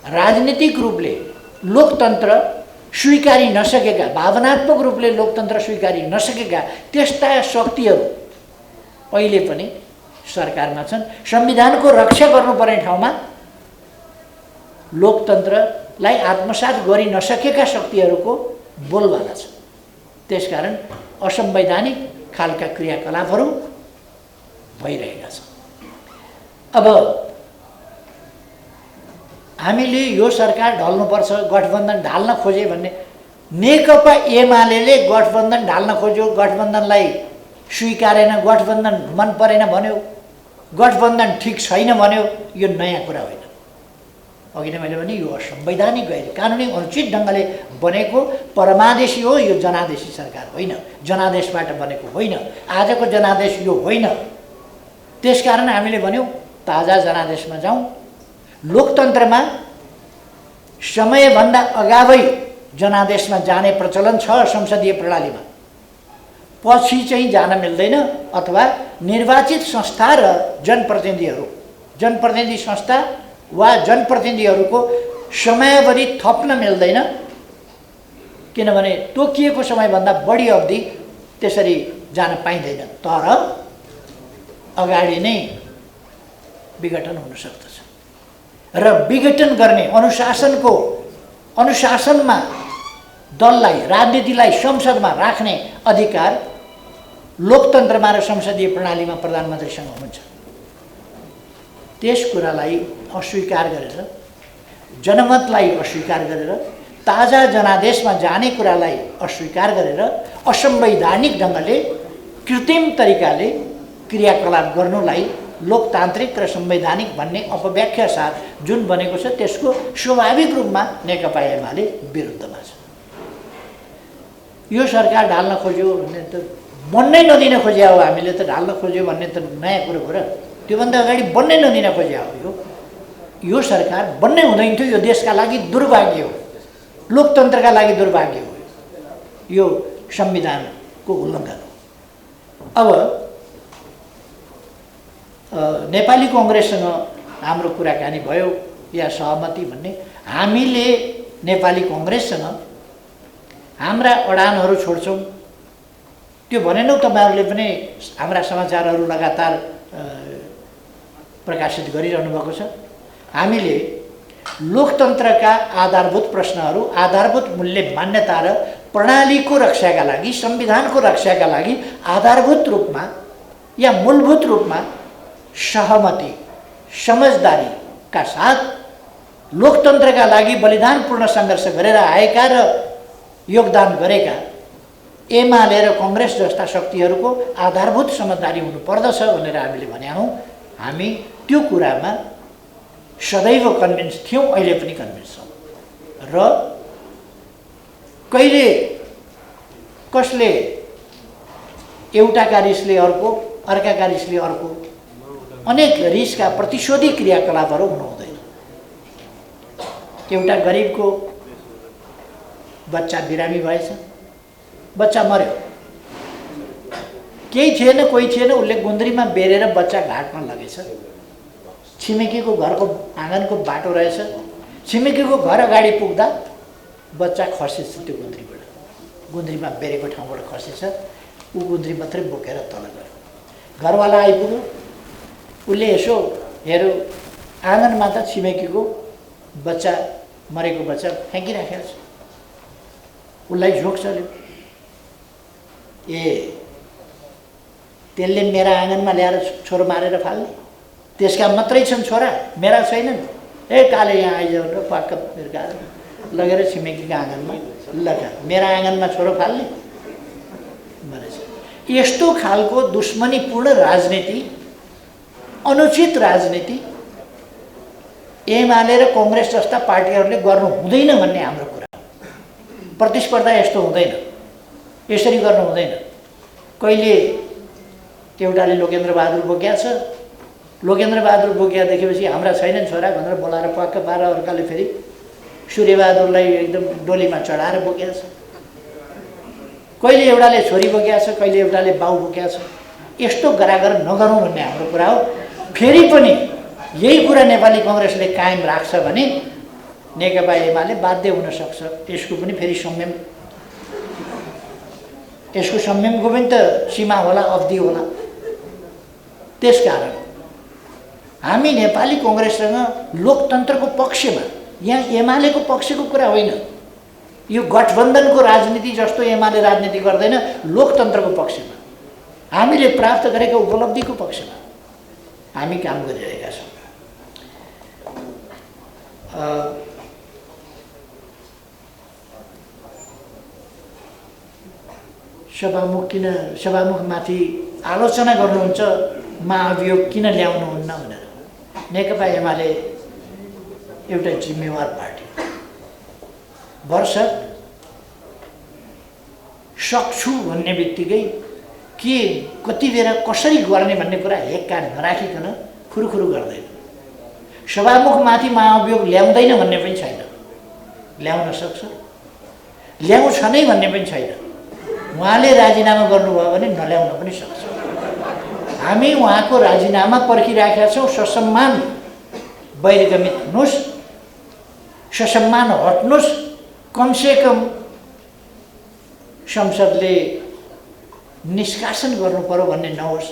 राजनीतिक रूपले लोकतन्त्र स्वीकारी नसकेका, भावनात्मक रूपले लोकतन्त्र स्वीकारी नसकेका त्यस्ता शक्तिहरू अहिले पनि सरकारमा छन्। संविधानको रक्षा गर्नुपर्ने ठाउँमा लोकतन्त्रलाई आत्मसात गरि नसकेका शक्तिहरूको बोलबाला छ। त्यसकारण असंवैधानिक खालका क्रियाकलापहरू भइरहेका छन्। अब हामीले यो सरकार ढल्नुपर्छ, गठबन्धन ढाल्न खोजे भन्ने, नेकपा एमाले गठबन्धन ढाल्न खोज्यो, गठबन्धनलाई स्वीकारेन, गठबन्धन मन परेन भन्यो, गठबन्धन ठिक छैन भन्यो। यो नयाँ कुरा होइन। अघि नै मैले भने यो असंवैधानिक गैर कानुनी अनुचित ढङ्गले बनेको परमादेशी हो। यो जनादेशी सरकार होइन, जनादेशबाट बनेको होइन। आजको जनादेश यो होइन। त्यसकारण हामीले भन्यौँ ताजा जनादेशमा जाउँ। लोकतन्त्रमा समयभन्दा अगावै जनादेशमा जाने प्रचलन छ संसदीय प्रणालीमा। पछि चाहिँ जान मिल्दैन, अथवा निर्वाचित संस्था र जनप्रतिनिधि संस्था वा जनप्रतिनिधिहरूको समयावधि थप्न मिल्दैन, किनभने तोकिएको समयभन्दा बढी अवधि त्यसरी जान पाइँदैन। तर अगाडि नै विघटन हुन सक्दछ र विघटन गर्ने अनुशासनमा दललाई, राजनीतिलाई संसदमा राख्ने अधिकार लोकतन्त्रमा र संसदीय प्रणालीमा प्रधानमन्त्रीसँग हुन्छ। त्यस कुरालाई अस्वीकार गरेर, जनमतलाई अस्वीकार गरेर, ताजा जनादेशमा जाने कुरालाई अस्वीकार गरेर असंवैधानिक ढङ्गले कृत्रिम तरिकाले क्रियाकलाप गर्नुलाई लोकतान्त्रिक र संवैधानिक भन्ने अपव्याख्या साथ जुन बनेको छ त्यसको स्वाभाविक रूपमा नेकपा एमाले विरुद्धमा छ। यो सरकार ढाल्न खोज्यो भन्ने त बन्नै नदिन खोज्या हो। हामीले त ढाल्न खोज्यो भन्ने त नयाँ कुरो हो र त्योभन्दा अगाडि बन्नै नदिन खोज्या हो। यो सरकार बन्नै हुँदैन थियो। यो देशका लागि दुर्भाग्य हो। लोकतन्त्रका लागि दुर्भाग्य हो, यो संविधानको उल्लङ्घन हो। अब नेपाली कङ्ग्रेससँग हाम्रो कुराकानी भयो या सहमति भन्ने, हामीले नेपाली कङ्ग्रेससँग हाम्रा अडानहरू छोड्छौँ त्यो भनेनौ। तपाईँहरूले पनि हाम्रा समाचारहरू लगातार प्रकाशित गरिरहनु भएको छ। हामीले लोकतन्त्रका आधारभूत प्रश्नहरू, आधारभूत मूल्य मान्यता र प्रणालीको रक्षाका लागि, संविधानको रक्षाका लागि आधारभूत रूपमा या मूलभूत रूपमा सहमति, समझदारीका साथ लोकतन्त्रका लागि बलिदानपूर्ण सङ्घर्ष गरेर आएका र योगदान गरेका एमाले र कङ्ग्रेस जस्ता शक्तिहरूको आधारभूत समझदारी हुनुपर्दछ भनेर हामीले भने हौँ। हामी त्यो कुरामा सदैव कन्भिन्स थियौँ, अहिले पनि कन्भिन्स छौँ। र कहिले कसले एउटाका रिसले अर्को, अर्काका रिसले अर्को, अनेक रिसका प्रतिशोधी क्रियाकलापहरू हुनु हुँदैन। एउटा गरिबको बच्चा बिरामी भएछ, बच्चा मर्यो, केही थिएन, कोही थिएन, उसले गुन्द्रीमा बेरेर बच्चा घाटमा लगेछ। छिमेकीको घरको आँगनको बाटो रहेछ, छिमेकीको घर अगाडि पुग्दा बच्चा खसेछ त्यो गुन्द्रीबाट, गुन्द्रीमा बेरेको ठाउँबाट खसेछ। ऊ गुन्द्री मात्रै बोकेर तल गयो। घरवाला आइपुग्यो, उसले यसो हेऱ्यो, आँगनमा त छिमेकीको बच्चा, मरेको बच्चा फ्याँकिराखेको छ। उसलाई झोक चल्यो, ए त्यसले मेरा आँगनमा ल्याएर छोरो मारेर फाल्ने, त्यसका मात्रै छन् छोरा, मेरा छैनन्। ए काले यहाँ आइजाउ र पाक्क फिर्काएर लगेर छिमेकीको आँगनमा लगा, मेरा आँगनमा छोरो फाल्ने भनेछ। यस्तो खालको दुश्मनीपूर्ण राजनीति, अनुचित राजनीति एमाले र कङ्ग्रेस जस्ता पार्टीहरूले गर्नु हुँदैन भन्ने हाम्रो कुरा। प्रतिस्पर्धा यस्तो हुँदैन, यसरी गर्नु हुँदैन। कहिले एउटाले लोकेन्द्र बहादुर बोक्या छ, लोकेन्द्र बहादुर बोक्या देखेपछि हाम्रा छैनन् छोरा भनेर बोलाएर पक्क पारेर अर्काले फेरि सूर्यबहादुरलाई एकदम डोलीमा चढाएर बोक्या छ। कहिले एउटाले छोरी बोक्या छ, कहिले एउटाले बाउ बोक्या छ। यस्तो गरागर नगरौँ भन्ने हाम्रो कुरा हो। फेरि पनि यही कुरा नेपाली कङ्ग्रेसले कायम राख्छ भने नेकपा एमाले बाध्य हुन सक्छ। यसको पनि फेरि संयम, यसको संयमको पनि त सीमा होला, अवधि होला। त्यसकारण हामी नेपाली कङ्ग्रेससँग लोकतन्त्रको पक्षमा, यहाँ एमालेको पक्षको कुरा होइन, यो गठबन्धनको राजनीति जस्तो एमाले राजनीति गर्दैन, लोकतन्त्रको पक्षमा, हामीले प्राप्त गरेका उपलब्धिको पक्षमा हामी काम गरिरहेका छौँ। सभामुखमाथि आलोचना गर्नुहुन्छ, महाभियोग किन ल्याउनुहुन्न भनेर। नेकपा एमाले एउटा जिम्मेवार पार्टी, भरसक सक्छु भन्ने बित्तिकै के कति बेला कसरी गर्ने भन्ने कुरा हेक्का नराखिकन खुरुखुरु गर्दैन। सभामुखमाथि महाभियोग ल्याउँदैन भन्ने पनि छैन, ल्याउन सक्छ, ल्याउँछ नै भन्ने पनि छैन। उहाँले राजीनामा गर्नुभयो भने नल्याउन पनि सक्छ। हामी उहाँको राजीनामा पर्खिराखेका छौँ। ससम्मान बहिर्गमित हुनुहोस्, ससम्मान हट्नुहोस्, कमसेकम संसदले निष्कासन गर्नु पर्यो भन्ने नहोस्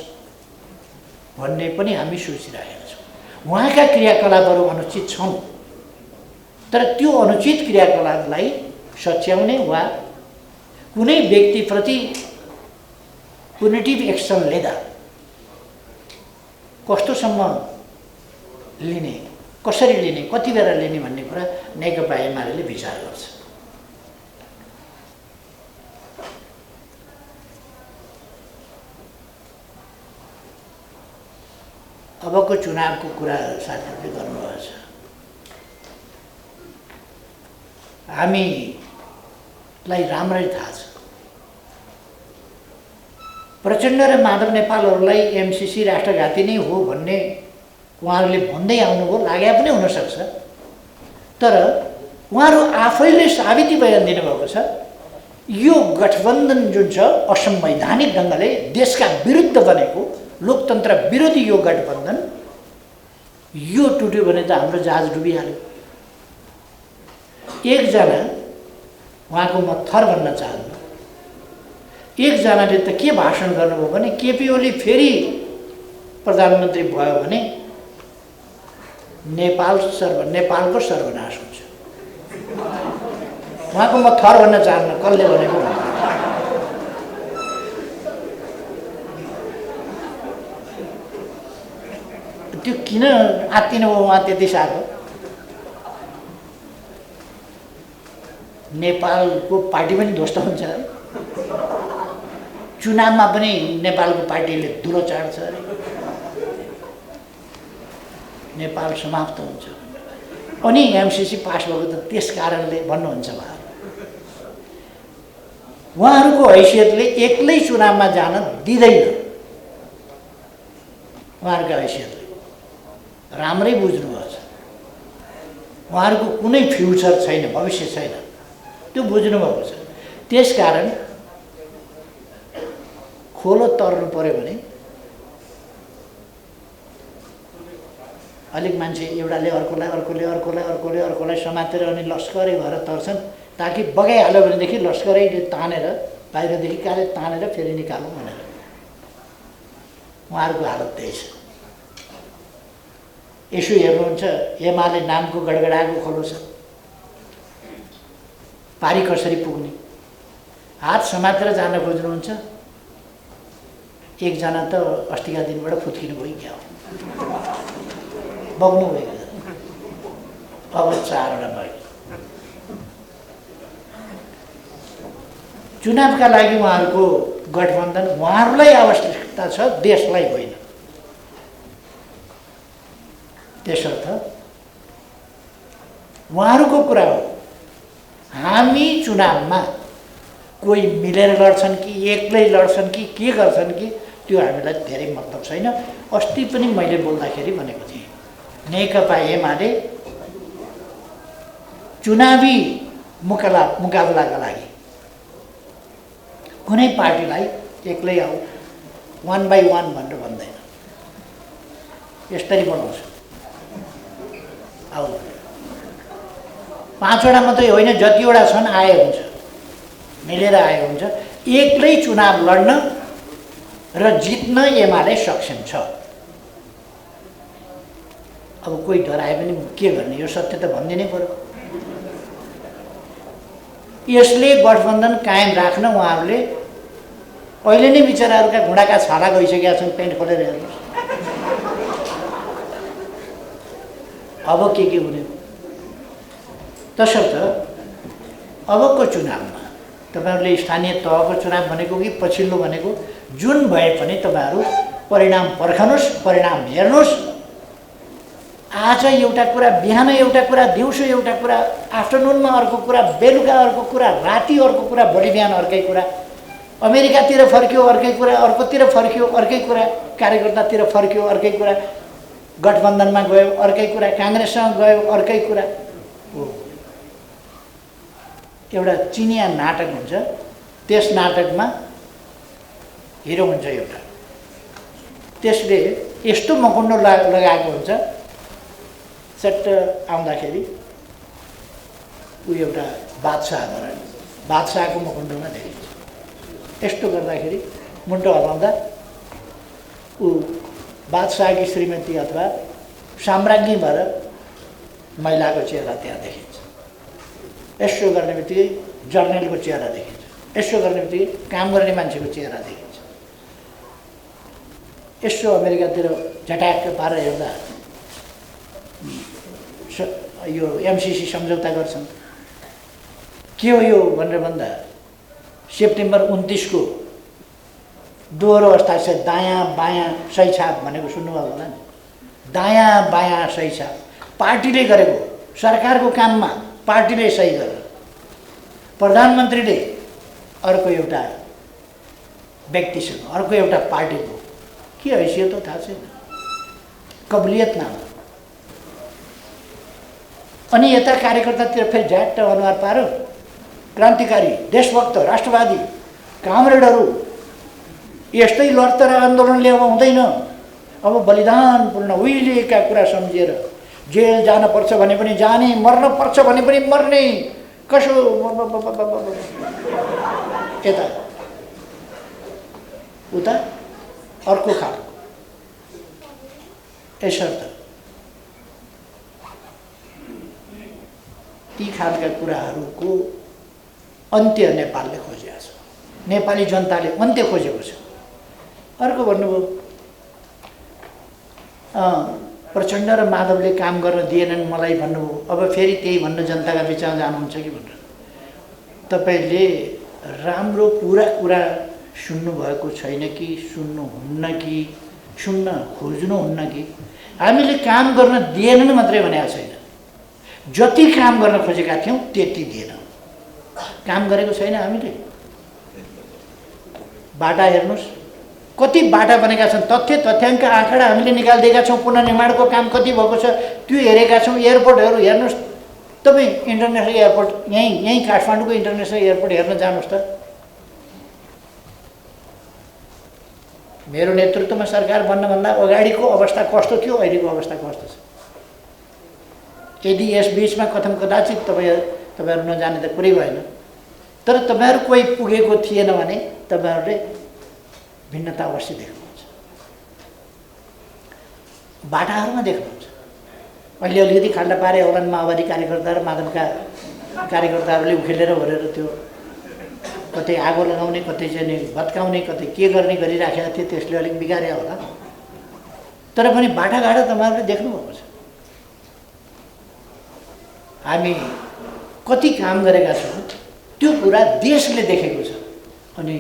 भन्ने पनि हामी सोचिरहेका छौँ। उहाँका क्रियाकलापहरू अनुचित छन्, तर त्यो अनुचित क्रियाकलापलाई सच्याउने वा कुनै व्यक्तिप्रति पुनिटिभ एक्सन लिँदा कस्तोसम्म लिने, कसरी लिने, कति बेला लिने भन्ने कुरा नेकपा एमाले विचार गर्छ। अबको चुनावको कुरा साथीहरूले गर्नुभएको छ। हामीलाई राम्ररी थाहा छ, प्रचण्ड र माधव नेपालहरूलाई एमसिसी राष्ट्रघाती नै हो भन्ने उहाँहरूले भन्दै आउनुभयो, लाग्या पनि हुनसक्छ। तर उहाँहरू आफैले साबिती बयान दिनुभएको छ यो गठबन्धन जुन छ असंवैधानिक ढङ्गले देशका विरुद्ध बनेको लोकतन्त्र विरोधी यो गठबन्धन यो टुट्यो भने त हाम्रो जहाज डुबिहाल्यो। एकजना उहाँको म थर भन्न चाहन्न, एकजनाले त के भाषण गर्नुभयो भने केपी ओली फेरि प्रधानमन्त्री भयो भने नेपालको सर्वनाश हुन्छ। उहाँको म थर भन्न चाहन्न, कसले भनेको त्यो किन आत्तिनु भयो उहाँ त्यति साह्रो? नेपालको पार्टी पनि ध्वस्त हुन्छ, चुनावमा पनि नेपालको पार्टीले धुलो चाड्छ अरे, नेपाल समाप्त हुन्छ। अनि एमसिसी पास भएको त त्यस कारणले भन्नुहुन्छ उहाँहरूको हैसियतले एक्लै चुनावमा जान दिँदैन। उहाँहरूको हैसियतले राम्रै बुझ्नुभएको छ, उहाँहरूको कुनै फ्युचर छैन, भविष्य छैन, त्यो बुझ्नुभएको छ। त्यसकारण खोलो तर्नु पर्यो भने अलिक मान्छे एउटाले अर्कोलाई समातेर अनि लस्करै भएर तर्छन्, ताकि बगाइहाल्यो भनेदेखि लस्करैले तानेर बाहिरदेखि तानेर फेरि निकालौँ भनेर। उहाँहरूको हालत त्यही छ। यसो हेर्नुहुन्छ एमाले नामको गडगडाएको खोलो छ, पारी कसरी पुग्ने? हात समातेर जान खोज्नुहुन्छ, एकजना त अस्तिका दिनबाट फुत्किनु गइगयो, बग्नु गयो, अब 4वटा भयो। चुनावका लागि उहाँहरूको गठबन्धन उहाँहरूलाई आवश्यकता छ, देशलाई होइन। त्यसर्थ उहाँहरूको कुरा हो, हामी चुनावमा कोही मिलेर लड्छन् कि एक्लै लड्छन् कि के गर्छन् कि त्यो हामीलाई धेरै मतलब छैन। अस्ति पनि मैले बोल्दाखेरि भनेको थिएँ, नेकपा एमाले चुनावी मुकाबलाका लागि कुनै पार्टीलाई एक्लै आऊ 1 by 1 भनेर भन्दैन, यसरी बनाउँछ। आऊ 5वटा मात्रै होइन, जतिवटा छन् आए हुन्छ, मिलेर आए हुन्छ। एक्लै चुनाव लड्न र जित्न एमाले सक्षम छ। अब कोही डराए पनि के गर्ने, यो सत्य त भनिदिनै पर्यो। यसले गठबन्धन कायम राख्न उहाँहरूले अहिले नै बिचराहरूका घुँडाका छाला गइसकेका छन्, पेन्ट खोलेर हेर्नुहोस्। अब के हुने? तसर्थ अबको चुनावमा तपाईहरुले स्थानीय तहको चुनाव भनेको कि पछिल्लो भनेको जुन भए पनि तपाईहरु परिणाम पर्खनुस्, परिणाम हेर्नुस्। आज एउटा कुरा, बिहान एउटा कुरा, दिउँसो एउटा कुरा, आफ्टरनुनमा अर्को कुरा, बेलुका अर्को कुरा, राति अर्को कुरा, भोलि बिहान अर्कै कुरा, अमेरिकातिर फर्क्यो अर्कै कुरा, अर्कोतिर फर्क्यो अर्कै कुरा, कार्यकर्तातिर फर्क्यो अर्कै कुरा, गठबन्धनमा गयो अर्कै कुरा, कांग्रेससँग गयो अर्कै कुरा। एउटा चिनिया नाटक हुन्छ, त्यस नाटकमा हिरो हुन्छ एउटा, त्यसले यस्तो मकुण्डो लगाएको हुन्छ, चट्ट आउँदाखेरि ऊ एउटा बादशाह भएर बादशाहको मकुण्डोमा देखिन्छ। यस्तो गर्दाखेरि मुन्टो हल्लाउँदा ऊ बादशाहकी श्रीमती अथवा साम्राज्ञी भएर महिलाको चेहरा त्यहाँ देखिन्छ। यसो गर्ने बित्तिकै जर्नलको चेहरा देखिन्छ, यसो गर्ने बित्तिकै काम गर्ने मान्छेको चेहरा देखिन्छ। यसो अमेरिकातिर झट्याक्क पारेर हेर्दा यो एमसिसी सम्झौता गर्छन्, के हो यो भनेर भन्दा सेप्टेम्बर 29 को दोहोरो हस्ताक्षर दायाँ बायाँ सही छाप भनेको सुन्नुभयो होला नि। दायाँ बायाँ सही छाप पार्टीले गरेको, सरकारको काममा पार्टीले सही गरेर प्रधानमन्त्रीले अर्को एउटा व्यक्तिसँग, अर्को एउटा पार्टीको के हैसियत हो थाहा छैन, कबलियत नाम। अनि यता कार्यकर्तातिर फेरि झ्याट्ट अनुहार पारो क्रान्तिकारी देशभक्त राष्ट्रवादी कामरेडहरू यस्तै लडतर आन्दोलनले अब हुँदैन, अब बलिदानपूर्ण उहिलेका कुरा सम्झिएर जेल जानुपर्छ भने पनि जाने, मर्नुपर्छ भने पनि मर्ने, कसो यता उता अर्को खालको यसर्थ ती खालका कुराहरूको अन्त्य नेपालले खोजेको छ, नेपाली जनताले अन्त्य खोजेको छ। अर्को भन्नुभयो प्रचण्ड र माधवले काम गर्न दिएनन् मलाई भन्नुभयो। अब फेरि त्यही भन्न जनताका बिचमा जानुहुन्छ कि भनेर। तपाईँले राम्रो पुरा कुरा सुन्नुभएको छैन कि सुन्नुहुन्न कि सुन्न खोज्नुहुन्न कि? हामीले काम गर्न दिएनन् मात्रै भनेको छैन, जति काम गर्न खोजेका थियौँ त्यति दिएन। काम गरेको छैन हामीले। बाटा हेर्नुहोस्, कति बाटा बनेका छन्, तथ्य तथ्याङ्क आँकडा हामीले निकालिदिएका छौँ। पुनर्निर्माणको काम कति भएको छ त्यो हेरेका छौँ। एयरपोर्टहरू हेर्नुहोस्, तपाईँ इन्टरनेसनल एयरपोर्ट यहीँ काठमाडौँको इन्टरनेसनल एयरपोर्ट हेर्न जानुहोस् त। मेरो नेतृत्वमा सरकार बन्नभन्दा अगाडिको अवस्था कस्तो थियो, अहिलेको अवस्था कस्तो छ? यदि यस बिचमा कथम कदाचित तपाईँहरू नजाने त कुरै भएन, तर तपाईँहरू कोही पुगेको थिएन भने तपाईँहरूले भिन्नता अवश्य देख्नुहुन्छ, बाटाहरूमा देख्नुहुन्छ। अहिले अलिकति खाल्डा पारे होलान् माओवादी कार्यकर्ता र माधवका कार्यकर्ताहरूले उखेलेर भरेर त्यो कतै आगो लगाउने, कतै चाहिँ नि भत्काउने, कतै के गर्ने गरिराखेका थिए, त्यसले अलिक बिगारे होला। तर पनि बाटाघाटो तपाईँहरूले देख्नुभएको छ। हामी कति काम गरेका छौँ त्यो कुरा देशले देखेको छ, अनि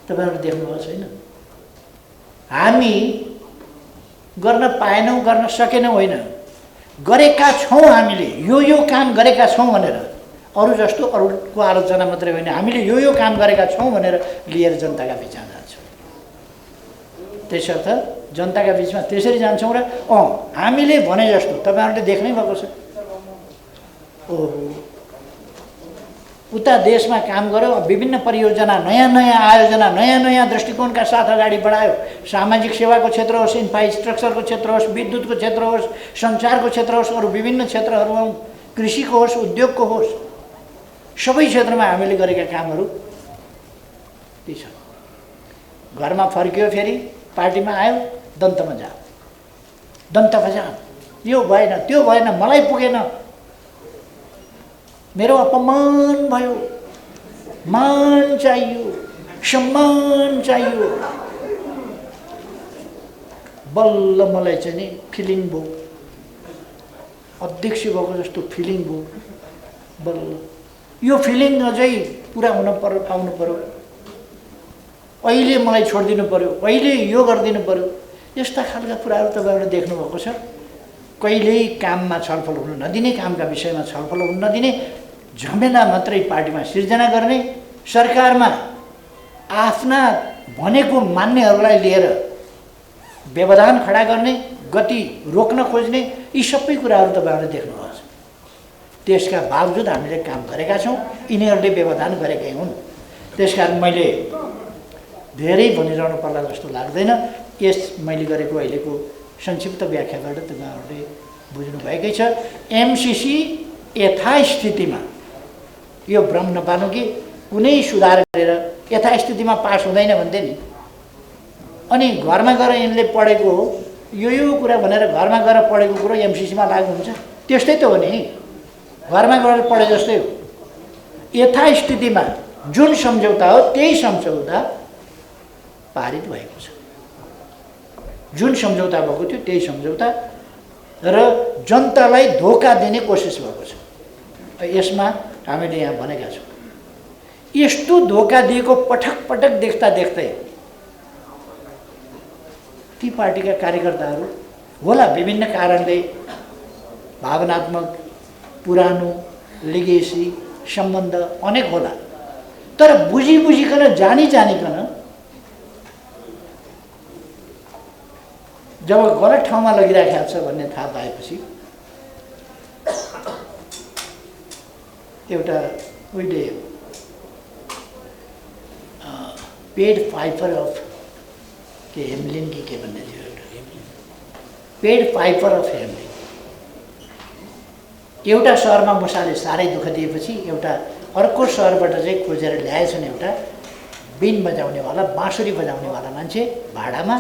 तपाईँहरूले देख्नुभएको छैन। हामी गर्न पाएनौँ, गर्न सकेनौँ होइन, गरेका छौँ। हामीले यो काम गरेका छौँ भनेर, अरू जस्तो अरूको आलोचना मात्रै होइन, हामीले यो काम गरेका छौँ भनेर लिएर जनताका बिचमा जान्छौँ। त्यसर्थ जनताका बिचमा त्यसरी जान्छौँ र हामीले भने जस्तो तपाईँहरूले देख्नै भएको छ। उता देशमा काम गर्यो, विभिन्न परियोजना, नयाँ नयाँ आयोजना, नयाँ नयाँ दृष्टिकोणका साथ अगाडि बढायो। सामाजिक सेवाको क्षेत्र होस्, इन्फ्रास्ट्रक्चरको क्षेत्र होस्, विद्युतको क्षेत्र होस्, सञ्चारको क्षेत्र होस्, अरू विभिन्न क्षेत्रहरूमा, कृषिको होस्, उद्योगको होस्, सबै क्षेत्रमा हामीले गरेका कामहरू ती छ। घरमा फर्कियो, फेरि पार्टीमा आयो, दन्तमा जा, दन्तमा जा, यो भएन, त्यो भएन, मलाई पुगेन, मेरो अपमान भयो, मान चाहियो, सम्मान चाहियो। बल्ल मलाई चाहिँ नि फिलिङ भयो, अध्यक्ष भएको जस्तो फिलिङ भयो। बल्ल यो फिलिङ अझै पुरा हुन पर्यो, पाउनु पर्यो। अहिले मलाई छोडिदिनु पर्यो, अहिले यो गरिदिनु पर्यो। यस्ता खालका कुराहरू तपाईँहरूले देख्नुभएको छ। कहिल्यै काममा छलफल हुन नदिने, कामका विषयमा छलफल हुन नदिने, झमेला मात्रै पार्टीमा सिर्जना गर्ने, सरकारमा आफ्ना भनेको मान्नेहरूलाई लिएर व्यवधान खडा गर्ने, गति रोक्न खोज्ने, यी सबै कुराहरू तपाईँहरूले देख्नुभएको छ। त्यसका बावजुद हामीले काम गरेका छौँ, यिनीहरूले व्यवधान गरेकै हुन्। त्यसकारण मैले धेरै भनिरहनु पर्ला जस्तो लाग्दैन। यस मैले गरेको अहिलेको संक्षिप्त व्याख्याबाट तपाईँहरूले बुझ्नुभएकै छ। एमसिसी यथास्थितिमा यो भ्रम नपार्नु कि कुनै सुधार गरेर यथास्थितिमा पास हुँदैन भन्थे नि, अनि घरमा गएर यिनले पढेको हो यो कुरा भनेर घरमा गएर पढेको कुरो एमसिसीमा लागु हुन्छ? त्यस्तै त हो नि, घरमा गएर पढे जस्तै हो। यथास्थितिमा जुन सम्झौता हो त्यही सम्झौता पारित भएको छ। जुन सम्झौता भएको थियो त्यही सम्झौता र जनतालाई धोका दिने कोसिस भएको छ। यसमा हामीले यहाँ भनेका छौँ। यस्तो धोका दिएको पटक पटक देख्दा देख्दै ती पार्टीका कार्यकर्ताहरू होला विभिन्न कारणले भावनात्मक पुरानो लिगेसी सम्बन्ध अनेक होला, तर बुझी बुझिकन जानिकन जब गलत ठाउँमा लगिराखेको छ भन्ने थाहा पाएपछि एउटा उहिले पेड फाइपर अफ के हेमलिन के भन्ने थियो एउटा पेड फाइपर अफ हेमलिन। एउटा सहरमा मुसाले साह्रै दुःख दिएपछि एउटा अर्को सहरबाट चाहिँ खोजेर ल्याएछन् एउटा बिन बजाउनेवाला बाँसुरी बजाउनेवाला मान्छे भाडामा,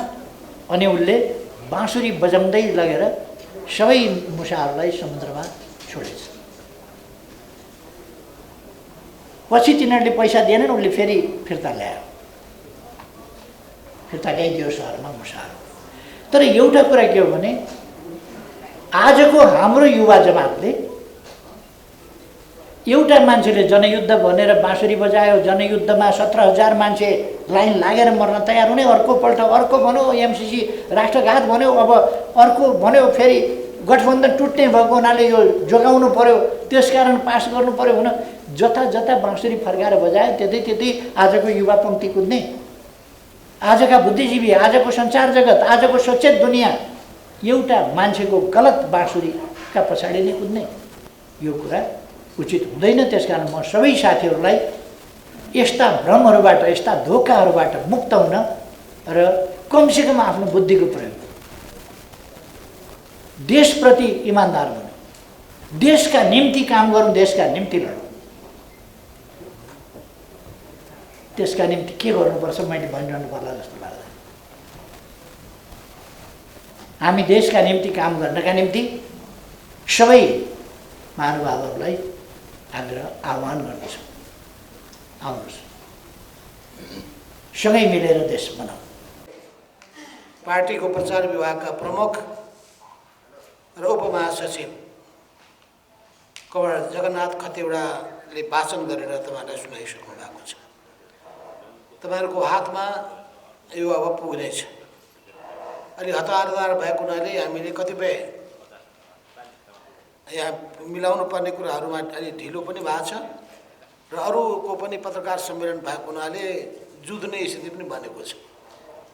अनि उसले बाँसुरी बजाउँदै लगेर सबै मुसाहरूलाई समुद्रमा छोडेछ। पछि तिनीहरूले पैसा दिएनन्, उसले फेरि फिर्ता ल्यायो, फिर्ता ल्याइदियो सहरमा मुसाहरू। तर एउटा कुरा के हो भने आजको हाम्रो युवा जमातले एउटा मान्छेले जनयुद्ध भनेर बाँसुरी बजायो, जनयुद्धमा 17,000 मान्छे लाइन लागेर मर्न तयार हुने, अर्कोपल्ट अर्को भन्यो एमसिसी राष्ट्रघात भन्यो, अब अर्को भन्यो फेरि गठबन्धन टुट्ने भएको हुनाले यो जोगाउनु पर्यो, त्यसकारण पास गर्नु पर्यो भने जता जता बाँसुरी फर्काएर बजायो त्यतै त्यतै आजको युवा पङ्क्ति कुद्ने, आजका बुद्धिजीवी, आजको संसार जगत, आजको सचेत दुनियाँ एउटा मान्छेको गलत बाँसुरीका पछाडि नै कुद्ने। यो कुरा उचित हुँदैन। त्यसकारण म सबै साथीहरूलाई यस्ता भ्रमहरूबाट, यस्ता धोकाहरूबाट मुक्त हुन र कमसेकम आफ्नो बुद्धिको प्रयोग, देशप्रति इमान्दार हुनु, देशका निम्ति काम गरौँ, देशका निम्ति लडौँ। त्यसका निम्ति के गर्नुपर्छ मैले भनिरहनु पर्ला जस्तो लाग्दैन। हामी देशका निम्ति काम गर्नका निम्ति सबै महानुभावहरूलाई आह्वान गर्दछौँ, आउनुहोस् सँगै मिलेर देश बनाऊ। पार्टीको प्रचार विभागका प्रमुख र उपमहासचिव कमरेड जगन्नाथ खतिवडाले वाचन गरेर तपाईँहरूलाई सुनाइसक्नु भएको छ। तपाईँहरूको हातमा यो अब पुग्नेछ। अलि हतार भएको हुनाले हामीले कतिपय यहाँ मिलाउनु पर्ने कुराहरूमा अलि ढिलो पनि भएको छ र अरूको पनि पत्रकार सम्मेलन भएको हुनाले जुझ्ने स्थिति पनि बनेको छ।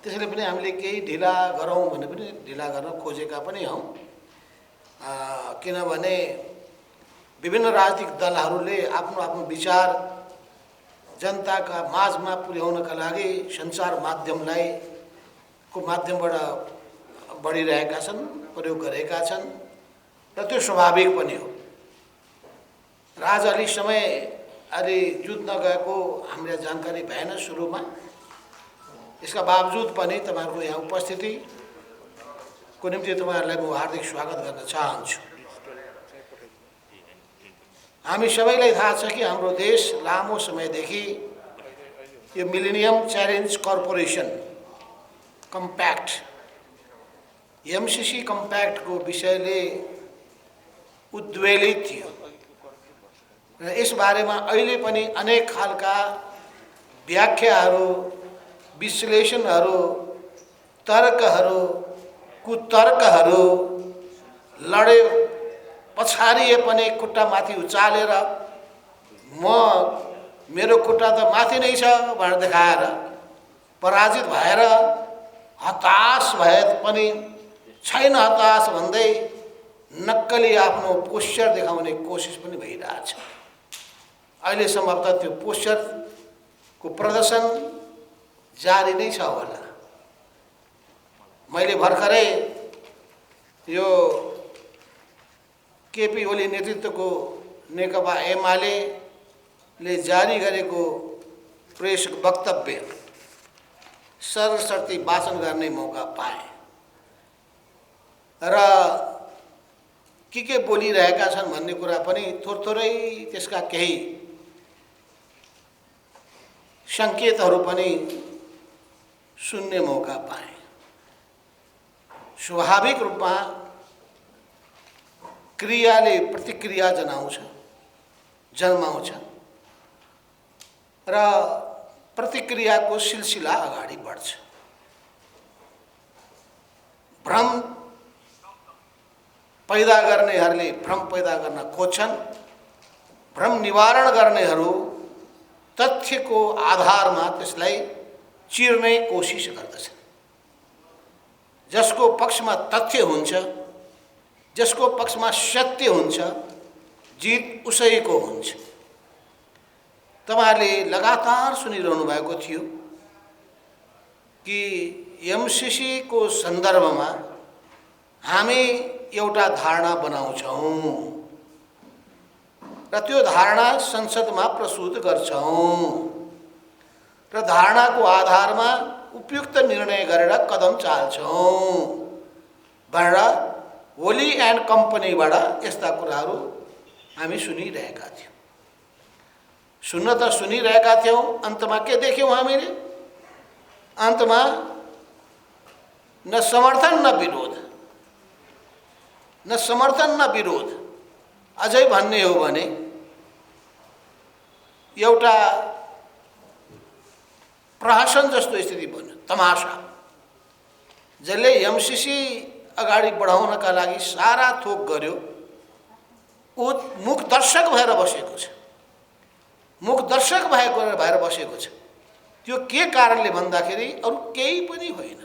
त्यसैले पनि हामीले केही ढिला गरौँ भने पनि ढिला गर्न खोजेका पनि हौँ, किनभने विभिन्न राजनीतिक दलहरूले आफ्नो आफ्नो विचार जनताका माझमा पुर्याउनका लागि सञ्चार माध्यमलाई को माध्यमबाट बढिरहेका छन्, प्रयोग गरेका छन् र त्यो स्वाभाविक पनि हो। र आज अलिक समय अलि जुझ्न गएको हामीलाई जानकारी भएन सुरुमा। यसका बावजुद पनि तपाईँहरूको यहाँ उपस्थितिको निम्ति तपाईँहरूलाई म हार्दिक स्वागत गर्न चाहन्छु। हामी सबैलाई थाहा छ कि हाम्रो देश लामो समयदेखि यो millennium challenge corporation compact, MCC कम्प्याक्टको विषयले उद्वेलित थियो र यसबारेमा अहिले पनि अनेक खालका व्याख्याहरू, विश्लेषणहरू, तर्कहरू, कुतर्कहरू लडे पछाडिए पनि खुट्टा माथि उचालेर मेरो खुट्टा त माथि नै छ भनेर देखाएर पराजित भएर हताश भए पनि छैन हताश भन्दै नक्कली आफ्नो पोस्चर देखाउने कोसिस पनि भइरहेछ। अहिले सम्भवतः त्यो पोस्चरको प्रदर्शन जारी नै छ होला। मैले भर्खरै यो केपी ओली नेतृत्वको नेकपा एमाले जारी गरेको प्रेस वक्तव्य सरसर्ती वाचन गर्ने मौका पाएँ र के बोलिरहेका छन् भन्ने कुरा पनि थोरै त्यसका केही सङ्केतहरू पनि सुन्ने मौका पाएँ। स्वाभाविक रूपमा क्रियाले प्रतिक्रिया जन्माउँछ र प्रतिक्रियाको सिलसिला अगाडि बढ्छ। भ्रम पैदा गर्नेहरूले भ्रम पैदा गर्न खोज्छन्, भ्रम निवारण गर्नेहरू तथ्यको आधारमा त्यसलाई चिर्ने कोसिस गर्दछन्। जसको पक्षमा तथ्य हुन्छ, जसको पक्षमा सत्य हुन्छ, जित उसैको हुन्छ। तपाईँहरूले लगातार सुनिरहनु भएको थियो कि एमसीसी को सन्दर्भमा हामी एउटा धारणा बनाउँछौँ र त्यो धारणा संसदमा प्रस्तुत गर्छौँ र धारणाको आधारमा उपयुक्त निर्णय गरेर कदम चाल्छौँ भनेर ओली एन्ड कम्पनीबाट यस्ता कुराहरू हामी सुनिरहेका थियौँ। सुन्न त सुनिरहेका थियौँ, अन्तमा के देख्यौँ हामीले? अन्तमा न समर्थन न विरोध, न समर्थन न विरोध, अझै भन्ने हो भने एउटा प्रहसन जस्तो स्थिति बन्यो, तमासा। जसले एमसीसी अगाडि बढाउनका लागि सारा थोक गर्यो, ऊ मुख दर्शक भएर बसेको छ, मुख दर्शक भएर बसेको छ। त्यो के कारणले भन्दाखेरि अरू केही पनि होइन,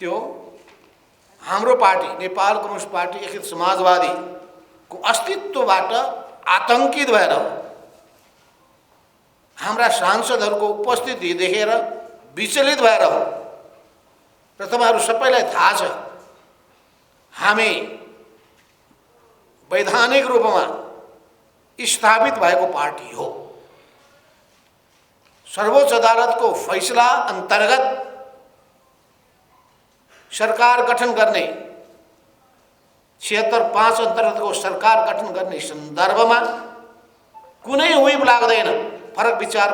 त्यो हाम्रो पार्टी नेपाल कम्युनिस्ट पार्टी एकीकृत समाजवादीको अस्तित्वबाट आतंकित भएर हो। हाम्रा सांसदहरूको उपस्थिति देखेर विचलित भएर हो। र तपाईहरु सबैलाई थाहा छ, हामी वैधानिक रूपमा स्थापित भएको पार्टी हो। सर्वोच्च अदालतको फैसला अन्तर्गत सरकार गठन गर्ने 76(5) अन्तर्गतको सरकार गठन गर्ने सन्दर्भमा कुनै व्हिप लाग्दैन। फरक विचार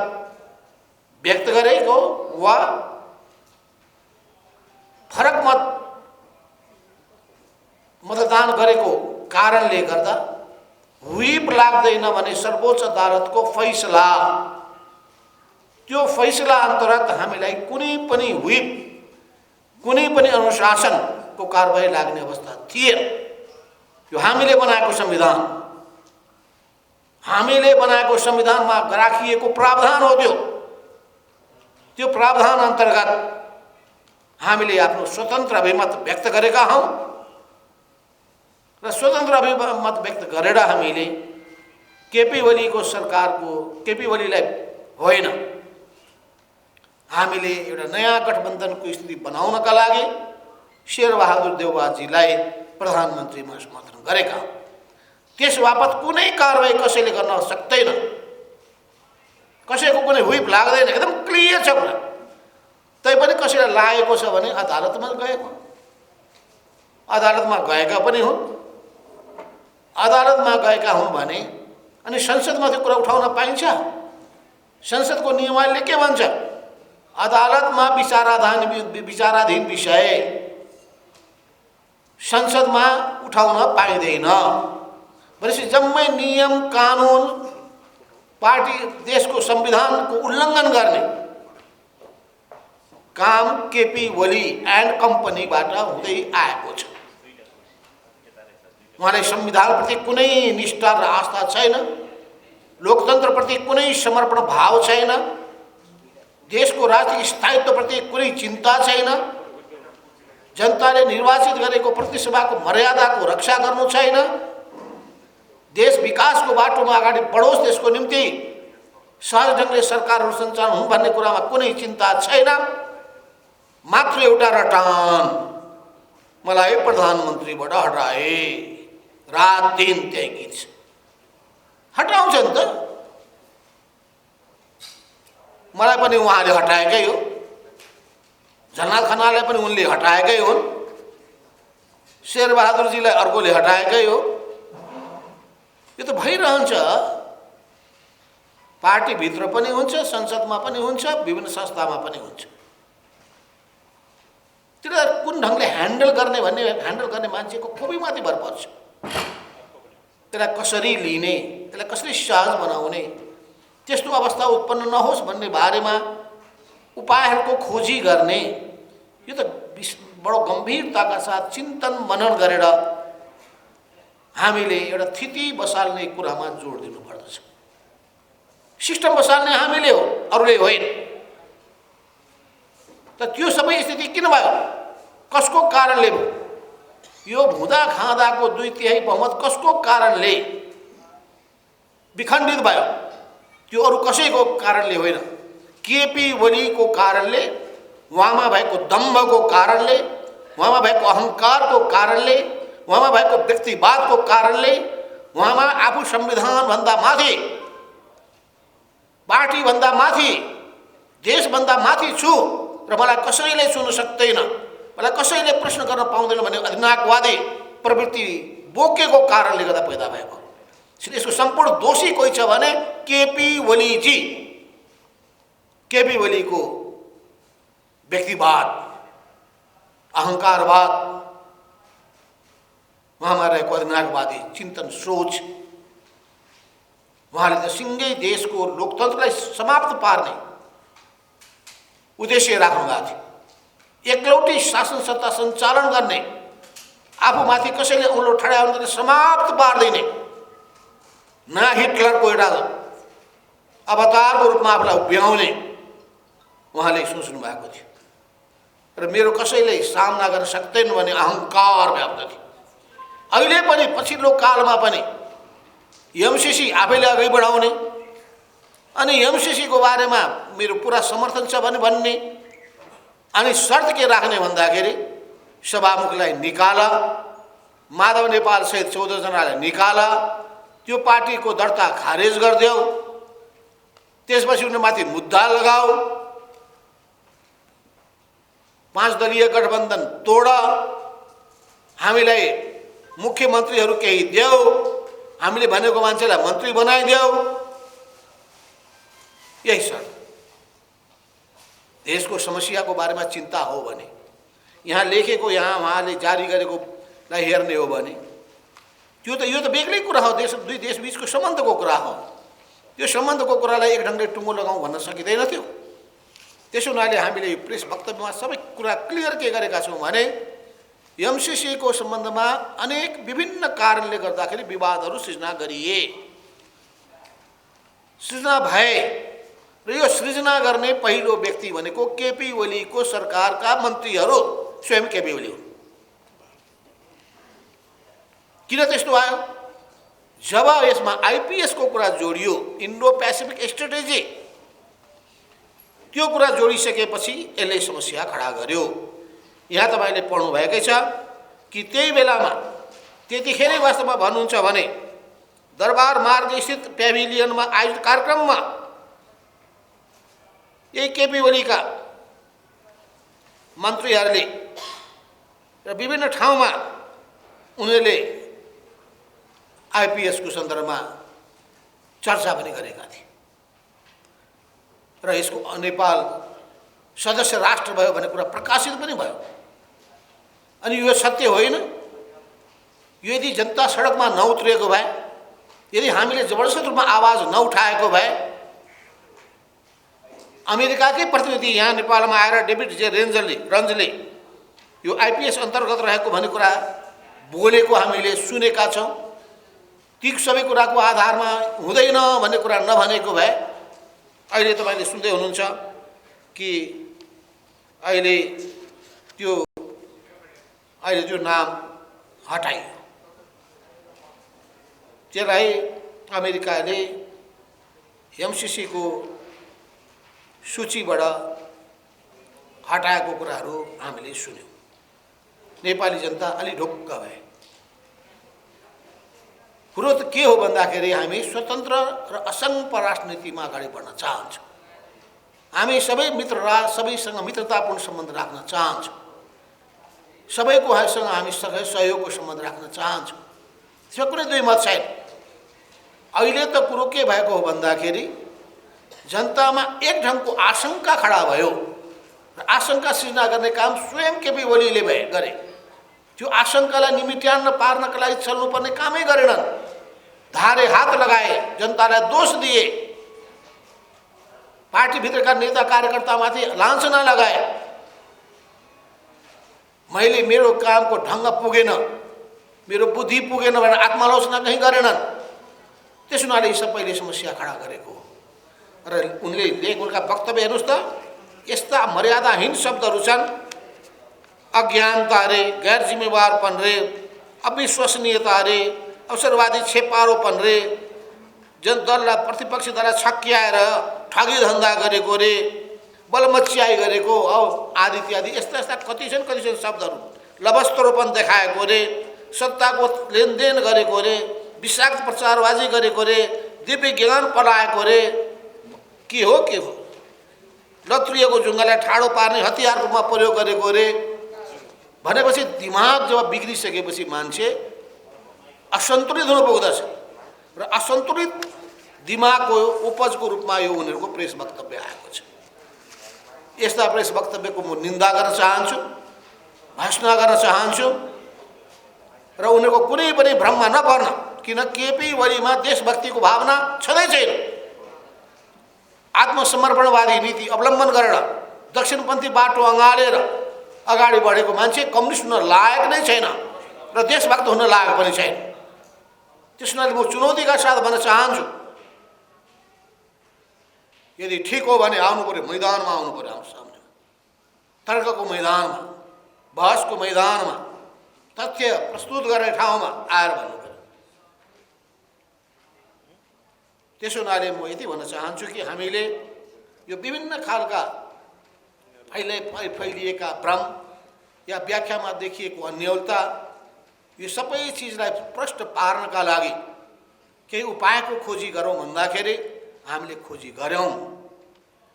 व्यक्त गरेको वा फरक मतदान गरेको कारणले गर्दा व्हिप लाग्दैन भने सर्वोच्च अदालतको फैसला, त्यो फैसला अन्तर्गत हामीलाई कुनै पनि व्हिप, कुनै पनि अनुशासनको कारबाही लाग्ने अवस्था थिएन। यो हामीले बनाएको संविधान, हामीले बनाएको संविधानमा राखिएको प्रावधान हो। त्यो प्रावधान अन्तर्गत हामीले आफ्नो स्वतन्त्र अभिमत व्यक्त गरेका हौं र स्वतन्त्र अभिमत व्यक्त गरेर हामीले केपी ओलीको सरकारको, केपी ओलीलाई होइन, हामीले एउटा नयाँ गठबन्धनको स्थिति बनाउनका लागि शेरबहादुर देउवाजीलाई प्रधानमन्त्रीमा समर्थन गरेका हौं। त्यस बापत कुनै कारबाही कसैले गर्न सक्दैन, कसैको कुनै व्हिप लाग्दैन, एकदम क्लियर छ कुरा। तैपनि कसैलाई लागेको छ भने अदालतमा गएको, अदालतमा गएका पनि हुन्, अदालतमा गएका हुन् भने अनि संसदमा त्यो कुरा उठाउन पाइन्छ? संसदको नियमावलीले के भन्छ? अदालतमा विचाराधीन विषय संसदमा उठाउन पाइँदैन। भनेपछि जम्मै नियम कानुन, पार्टी देशको संविधानको उल्लङ्घन गर्ने काम केपी ओली एन्ड कम्पनीबाट हुँदै आएको छ। उहाँलाई संविधानप्रति कुनै निष्ठा र आस्था छैन, लोकतन्त्रप्रति कुनै समर्पण भाव छैन, देशको राजनीतिक स्थायित्वप्रति कुनै चिन्ता छैन, जनताले निर्वाचित गरेको प्रतिसभाको मर्यादाको रक्षा गर्नु छैन, देश विकासको बाटोमा अगाडि बढोस् त्यसको निम्ति सहज ढङ्गले सरकारहरू सञ्चालन हुन् भन्ने कुरामा कुनै चिन्ता छैन। मात्र एउटा रटान, मलाई प्रधानमन्त्रीबाट हटाए, रात दिन त्यही गीत छ। हटाउँछ नि त, मलाई पनि उहाँले हटाएकै हो, झलनाथ खनाललाई पनि उनले हटाएकै हुन्, शेरबहादुरजीलाई अर्कोले हटाएकै हो। यो त भइरहन्छ, पार्टीभित्र पनि हुन्छ, संसदमा पनि हुन्छ, विभिन्न संस्थामा पनि हुन्छ। त्यसलाई कुन ढङ्गले ह्यान्डल गर्ने भन्ने, ह्यान्डल गर्ने मान्छेको खुबीमाथि भर पर्छ। त्यसलाई कसरी लिने, त्यसलाई कसरी सहज बनाउने, त्यस्तो अवस्था उत्पन्न नहोस् भन्ने बारेमा उपायहरूको खोजी गर्ने, यो त बडो गम्भीरताका साथ चिन्तन मनन गरेर हामीले एउटा स्थिति बसाल्ने कुरामा जोड दिनुपर्दछ। सिस्टम बसाल्ने हामीले हो, अरूले होइन। त त्यो सबै स्थिति किन भयो? कसको कारणले भयो? यो हुँदा खाँदाको 2/3 बहुमत कसको कारणले? विखण्डित भयो त्यो अरू कसैको कारणले होइन, केपी ओलीको कारणले, उहाँमा भएको दम्भको कारणले, उहाँमा भएको अहङ्कारको कारणले, उहाँमा भएको व्यक्तिवादको कारणले, उहाँमा आफू संविधानभन्दा माथि, पार्टीभन्दा माथि, देशभन्दा माथि छु र मलाई कसैले छुन सक्दैन, मलाई कसैले प्रश्न गर्न पाउँदैन भन्ने अधिनायकवादी प्रवृत्ति बोकेको कारणले गर्दा पैदा भएको। यसको सम्पूर्ण दोषी कोही छ भने केपी ओलीजी। केपी ओलीको व्यक्तिवाद, अहङ्कारवाद, उहाँमा रहेको अधिनायकवादी चिन्तन सोच, उहाँले त सिङ्गै देशको लोकतन्त्रलाई समाप्त पार्ने उद्देश्य राख्नुभएको थियो। एकलौटी शासन सत्ता सञ्चालन गर्ने, आफूमाथि कसैले औँलो ठडायो भने समाप्त पार्दिने, न हिटलरको एउटा अवतारको रूपमा आफूलाई उभ्याउने उहाँले सोच्नु भएको थियो। र मेरो कसैले सामना गर्न सक्दैन भन्ने अहङ्कार व्याप्त थियो। अहिले पनि पछिल्लो कालमा पनि एमसीसी आफैले अगाडि बढाउने अनि एमसीसीको बारेमा मेरो पुरा समर्थन छ भने भन्ने, अनि शर्त के राख्ने भन्दाखेरि सभामुखलाई निकाल, माधव नेपाल सहित 14 जनालाई निकाल, त्यो पार्टीको दर्ता खारेज गरिदेऊ, त्यसपछि उनीमाथि मुद्दा लगाऊ, 5 दलीय गठबन्धन तोड, हामीलाई मुख्यमन्त्रीहरू केही देऊ, हामीले भनेको मान्छेलाई मन्त्री बनाइदेऊ। यही शर्त। देशको समस्याको बारेमा चिन्ता हो भने, यहाँ लेखेको, यहाँ उहाँले जारी गरेकोलाई हेर्ने हो भने यो त बेग्लै कुरा हो। दुई देश बीचको सम्बन्धको कुरा हो। त्यो सम्बन्धको कुरालाई एक ढङ्गले टुङ्गो लगाउँ भन्न सकिँदैन थियो। त्यसो हुनाले हामीले यो प्रेस वक्तव्यमा सबै कुरा क्लियर के गरेका छौँ भने एमसीसीको सम्बन्धमा अनेक विभिन्न कारणले गर्दाखेरि विवादहरू सृजना गरिए, सृजना भए र यो सृजना गर्ने पहिलो व्यक्ति भनेको केपी ओलीको सरकारका मन्त्रीहरू स्वयं केपी ओली हुन्। किन त्यस्तो आयो? जब यसमा आइपीएसको कुरा जोडियो, इन्डो पेसिफिक स्ट्रेटेजी, त्यो कुरा जोडिसकेपछि यसले समस्या खडा गर्यो। यहाँ तपाईँले पढ्नुभएकै छ कि त्यही बेलामा, त्यतिखेरै वास्तवमा भन्नुहुन्छ भने दरबार मार्ग स्थित पेभिलियनमा आयोजित कार्यक्रममा यही केपी ओलीका मन्त्रीहरूले र विभिन्न ठाउँमा उनीहरूले आइपीएसको सन्दर्भमा चर्चा पनि गरेका थिए र यसको नेपाल सदस्य राष्ट्र भयो भन्ने कुरा प्रकाशित पनि भयो। अनि यो सत्य होइन। यदि जनता सडकमा नउत्रिएको भए, यदि हामीले जबरजस्त रूपमा आवाज नउठाएको भए, अमेरिकाकै प्रतिनिधि यहाँ नेपालमा आएर डेभिड जे रन्जले यो आइपीएस अन्तर्गत रहेको भन्ने कुरा बोलेको हामीले सुनेका छौँ। ती सबै कुराको आधारमा हुँदैन भन्ने कुरा नभनेको भए अहिले तपाईँले सुन्दै हुनुहुन्छ कि अहिले त्यो नाम हटाइयो। त्यसलाई अमेरिकाले एमसीसीको सूचीबाट हटाएको कुराहरू हामीले सुन्यौँ। नेपाली जनता अलि ढुक्क भए। कुरो त के हो भन्दाखेरि हामी स्वतन्त्र र असङ्ग राजनीतिमा अगाडि बढ्न चाहन्छौँ। हामी सबै सबैसँग मित्रतापूर्ण सम्बन्ध राख्न चाहन्छौँ। सबैको सँग हामी सहयोगको सम्बन्ध राख्न चाहन्छौँ। त्यसमा कुनै दुई मत छैन। अहिले त कुरो के भएको हो भन्दाखेरि जनतामा एक ढङ्गको आशंका खडा भयो र आशंका सृजना गर्ने काम स्वयं केपी ओलीले गरे। त्यो आशंकालाई निमिट्यान्न पार्नका लागि चल्नुपर्ने कामै गरेनन्। धारे हात लगाए, जनतालाई दोष दिए, पार्टीभित्रका नेता कार्यकर्तामाथि लान्छना लगाए। मैले मेरो कामको ढङ्ग पुगेन, मेरो बुद्धि पुगेन भनेर आत्मालोचना कहीँ गरेनन्। त्यसो हुनाले यी सबैले समस्या खडा गरेको हो। र उनका वक्तव्य हेर्नुहोस् त, यस्ता मर्यादाहीन शब्दहरू छन्। अज्ञानता रे, गैर जिम्मेवारपन रे, अविश्वसनीयता रे, अवसरवादी छेपारोपन रे, दललाई प्रतिपक्षी दललाई छक्क्याएर ठगी धन्दा गरेको रे, बलमच्याई गरेको आदि इत्यादि यस्ता यस्ता कति छन् शब्दहरू, लवस्त्रोपन देखाएको रे, सत्ताको लेनदेन गरेको रे, विषाक्त प्रचारबाजी गरेको रे, दिव्य ज्ञान पलाएको रे, के हो लत्रिएको जुङ्गालाई ठाडो पार्ने हतियारको रूपमा प्रयोग गरेको रे भनेपछि दिमाग जब बिग्रिसकेपछि मान्छे असन्तुलित हुन पुग्दछ र असन्तुलित दिमागको उपजको रूपमा यो उनीहरूको प्रेस वक्तव्य आएको छ। यस्ता प्रेस वक्तव्यको म निन्दा गर्न चाहन्छु, भर्त्सना गर्न चाहन्छु र उनीहरूको कुनै पनि भ्रममा नपर्न, किन केपी ओलीमा देशभक्तिको भावना छँदै छैन। आत्मसमर्पणवादी नीति अवलम्बन गरेर दक्षिणपन्थी बाटो अँगालेर अगाडि बढेको मान्छे कम्युनिस्ट हुन लायक नै छैन र देशभक्त हुन लायक पनि छैन। त्यसैले म चुनौतीका साथ भन्न चाहन्छु, यदि ठिक हो भने आउनु पर्यो, मैदानमा आउनु पर्यो, हाम्रो सामने तर्कको मैदानमा, बहसको मैदानमा, तथ्य प्रस्तुत गर्ने ठाउँमा आएर भन्नु पर्यो। त्यसो हुनाले म यति भन्न चाहन्छु कि हामीले यो विभिन्न खालका फैलिएका भ्रम या व्याख्यामा देखिएको अन्योलता, यो सबै चिजलाई प्रष्ट पार्नका लागि केही उपायको खोजी गरौँ भन्दाखेरि हामीले खोजी गऱ्यौँ।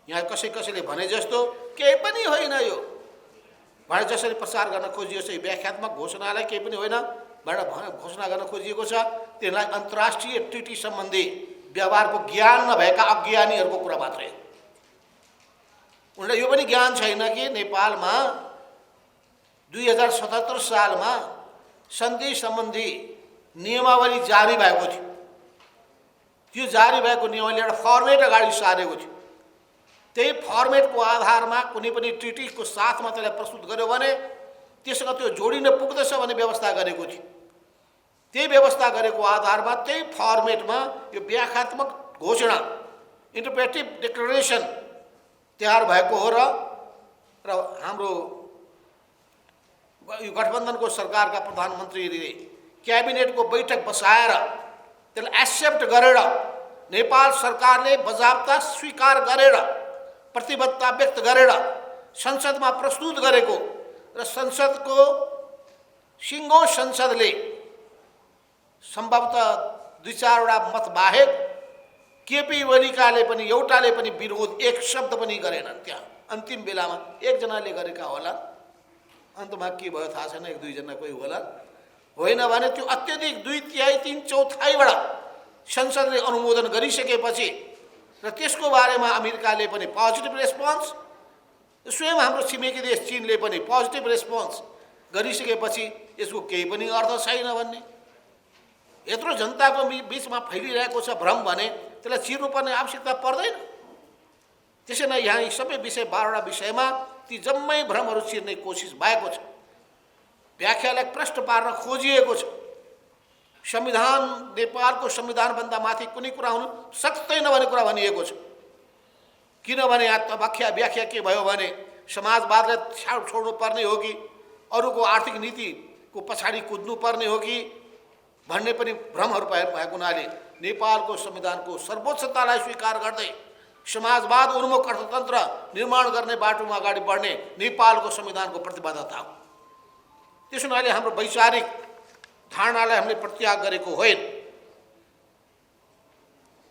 यहाँ कसैले भने जस्तो केही पनि होइन, यो भने जसरी प्रचार गर्न खोजिएको छ व्याख्यात्मक घोषणालाई केही पनि होइन भनेर घोषणा गर्न खोजिएको छ, त्यसलाई अन्तर्राष्ट्रिय ट्रिटी सम्बन्धी व्यवहारको ज्ञान नभएका अज्ञानीहरूको कुरा मात्रै हो। उनलाई यो पनि ज्ञान छैन कि नेपालमा 2077 सालमा सन्धि सम्बन्धी नियमावली जारी भएको थियो। त्यो जारी भएको नियमावली एउटा फर्मेट अगाडि सारेको थियो। त्यही फर्मेटको आधारमा कुनै पनि ट्रिटीको साथमा त्यसलाई प्रस्तुत गर्यो भने त्यससँग त्यो जोडिन पुग्दछ भन्ने व्यवस्था गरेको थियो। त्यही व्यवस्था गरेको आधारमा त्यही फर्मेटमा यो व्याख्यात्मक घोषणा, इन्टरप्रेटिभ डिक्लेरेसन तयार भएको हो र हाम्रो यो गठबन्धनको सरकारका प्रधानमन्त्रीले क्याबिनेटको बैठक बसाएर त्यसलाई एक्सेप्ट गरेर नेपाल सरकारले बजाबता स्वीकार गरेर प्रतिबद्धता व्यक्त गरेर संसदमा प्रस्तुत गरेको र संसदको सिङ्गो संसदले सम्भवतः 2-4वटा मत बाहेक केपी ओलीकाले पनि एउटाले पनि विरोध एक शब्द पनि गरेनन्। त्यहाँ अन्तिम बेलामा एकजनाले गरेका होला, अन्तमा के भयो थाहा छैन, 1-2 कोही होला, होइन भने त्यो अत्यधिक 2/3-4/4 संसदले अनुमोदन गरिसकेपछि र त्यसको बारेमा अमेरिकाले पनि पोजिटिभ रेस्पोन्स, स्वयं हाम्रो छिमेकी देश चीनले पनि पोजिटिभ रेस्पोन्स गरिसकेपछि यसको केही पनि अर्थ छैन भन्ने, यत्रो जनताको बिचमा फैलिरहेको छ भ्रम भने त्यसलाई चिर्नुपर्ने आवश्यकता पर्दैन। त्यसैले यहाँ यी सबै विषय 12वटा विषयमा ती जम्मै भ्रमहरू चिर्ने कोसिस भएको छ। व्याख्यालाई प्रष्ट पार्न खोजिएको छ। संविधान, नेपालको संविधानभन्दा माथि कुनै कुरा हुनु सक्दैन भन्ने कुरा भनिएको छ। किनभने यहाँ व्याख्या के भयो भने समाजवादलाई छोड्नु पर्ने हो कि अरूको आर्थिक नीतिको पछाडि कुद्नु पर्ने हो कि भन्ने पनि भ्रमहरू भएको हुनाले नेपालको संविधानको सर्वोच्चतालाई स्वीकार गर्दै समाजवाद उन्मुख अर्थतन्त्र निर्माण गर्ने बाटोमा अगाडि बढ्ने नेपालको संविधानको प्रतिबद्धता हो। त्यसो हुनाले हाम्रो वैचारिक धारणालाई हामीले परित्याग गरेको होइन,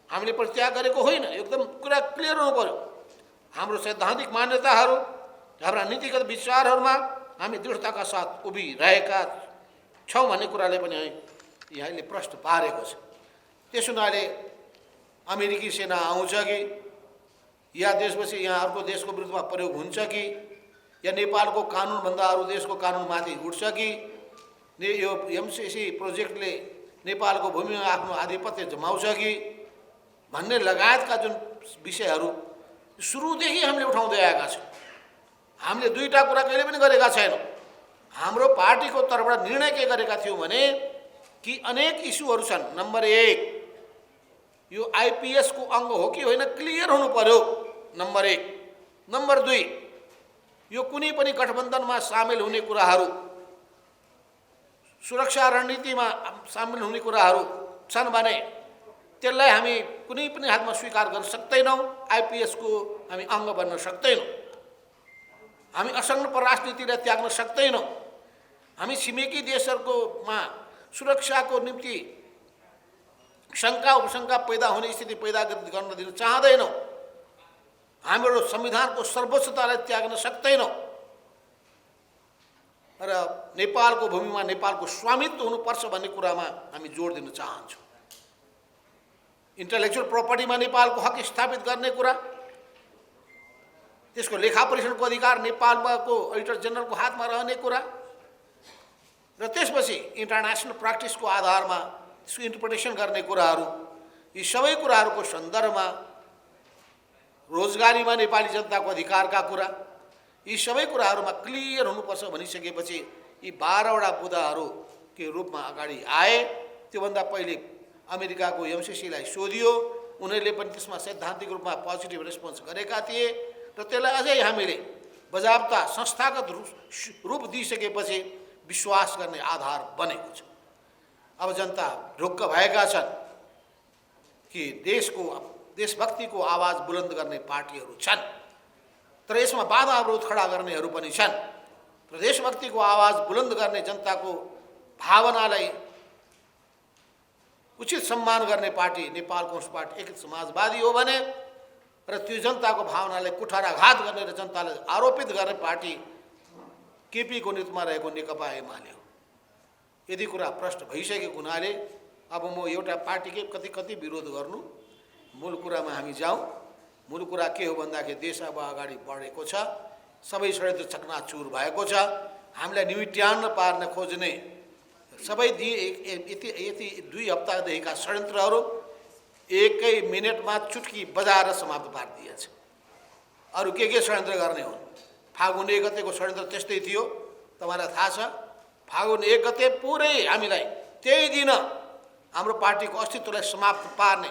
हामीले परित्याग गरेको होइन, एकदम कुरा क्लियर हुनु पर्यो। हाम्रो सैद्धान्तिक मान्यताहरू, हाम्रा नीतिगत विचारहरूमा हामी दृढताका साथ उभिरहेका छौँ भन्ने कुराले पनि यहाँले प्रश्न पारेको छ। त्यसो हुनाले अमेरिकी सेना आउँछ कि या त्यसपछि यहाँ अर्को देशको विरुद्धमा प्रयोग हुन्छ कि या नेपालको कानुनभन्दा अरू देशको कानुनमाथि उठ्छ कि यो एमसिसी प्रोजेक्टले नेपालको भूमिमा आफ्नो आधिपत्य जमाउँछ कि भन्ने लगायतका जुन विषयहरू सुरुदेखि हामीले उठाउँदै आएका छौँ। हामीले दुईवटा कुरा कहिले पनि गरेका छैनौँ। हाम्रो पार्टीको तर्फबाट निर्णय के गरेका थियौँ भने कि अनेक इस्युहरू छन्। नम्बर 1, यो आइपिएसको अङ्ग हो कि होइन क्लियर हुनु पर्यो, नम्बर 1। नम्बर 2, यो कुनै पनि गठबन्धनमा सामेल हुने कुराहरू, सुरक्षा रणनीतिमा सामेल हुने कुराहरू छन् भने त्यसलाई हामी कुनै पनि हातमा स्वीकार गर्न सक्दैनौँ। आइपिएसको हामी अङ्ग बन्न सक्दैनौँ। हामी असंलग्न राजनीतिलाई त्याग्न सक्दैनौँ। हामी छिमेकी देशहरूकोमा सुरक्षाको निम्ति शङ्का उपशङ्का पैदा हुने स्थिति पैदा गर्न दिन चाहँदैनौँ। हाम्रो संविधानको सर्वोच्चतालाई त्याग्न सक्दैनौँ र नेपालको भूमिमा नेपालको स्वामित्व हुनुपर्छ भन्ने कुरामा हामी जोड दिन चाहन्छौँ। इन्टेलेक्चुअल प्रपर्टीमा नेपालको हक स्थापित गर्ने कुरा, त्यसको लेखा परीक्षणको अधिकार नेपालको अडिटर जनरलको हातमा रहने कुरा र त्यसपछि इन्टरनेसनल प्र्याक्टिसको आधारमा त्यसको इन्टरप्रिटेसन गर्ने कुराहरू, यी सबै कुराहरूको सन्दर्भमा रोजगारीमा नेपाली जनताको अधिकारका कुरा, यी सबै कुराहरूमा क्लियर हुनुपर्छ भनिसकेपछि यी 12वटा बुदाहरू के रूपमा अगाडि आए। त्योभन्दा पहिले अमेरिकाको एमसिसीलाई सोधियो, उनीहरूले पनि त्यसमा सैद्धान्तिक रूपमा पोजिटिभ रेस्पोन्स गरेका थिए र त्यसलाई अझै हामीले बजाबता संस्थागत रूप दिइसकेपछि विश्वास गर्ने आधार बनेको छ। अब जनता ढुक्क भएका छन् कि देशभक्तिको आवाज बुलन्द गर्ने पार्टीहरू छन्, तर यसमा बाधा अवरोध खडा गर्नेहरू पनि छन्। र देशभक्तिको आवाज बुलन्द गर्ने जनताको भावनालाई उचित सम्मान गर्ने पार्टी नेपाल कम्युनिस्ट पार्टी एकीकृत समाजवादी हो भने र त्यो जनताको भावनालाई कुठाराघात गर्ने र जनतालाई आरोपित गर्ने पार्टी केपीको नेतृत्वमा रहेको नेकपा एमाले हो। यदि कुरा प्रश्न भइसकेको हुनाले अब म एउटा पार्टीकै कति कति विरोध गर्नु, मूल कुरामा हामी जाउँ। मूल कुरा के हो भन्दाखेरि देश अब अगाडि बढेको छ, सबै षड्यन्त्र चकनाचुर भएको छ। हामीलाई निमिट्यान्न पार्न खोज्ने सबै यति 2 हप्तादेखिका षड्यन्त्रहरू एकै मिनटमा चुटकी बजाएर समाप्त पारिदिएछ। अरू के षड्यन्त्र गर्ने हुन्? फागुन 1 गतेको षड्यन्त्र त्यस्तै थियो, तपाईँलाई थाहा छ। फागुन 1 गते पुरै हामीलाई त्यही दिन हाम्रो पार्टीको अस्तित्वलाई समाप्त पार्ने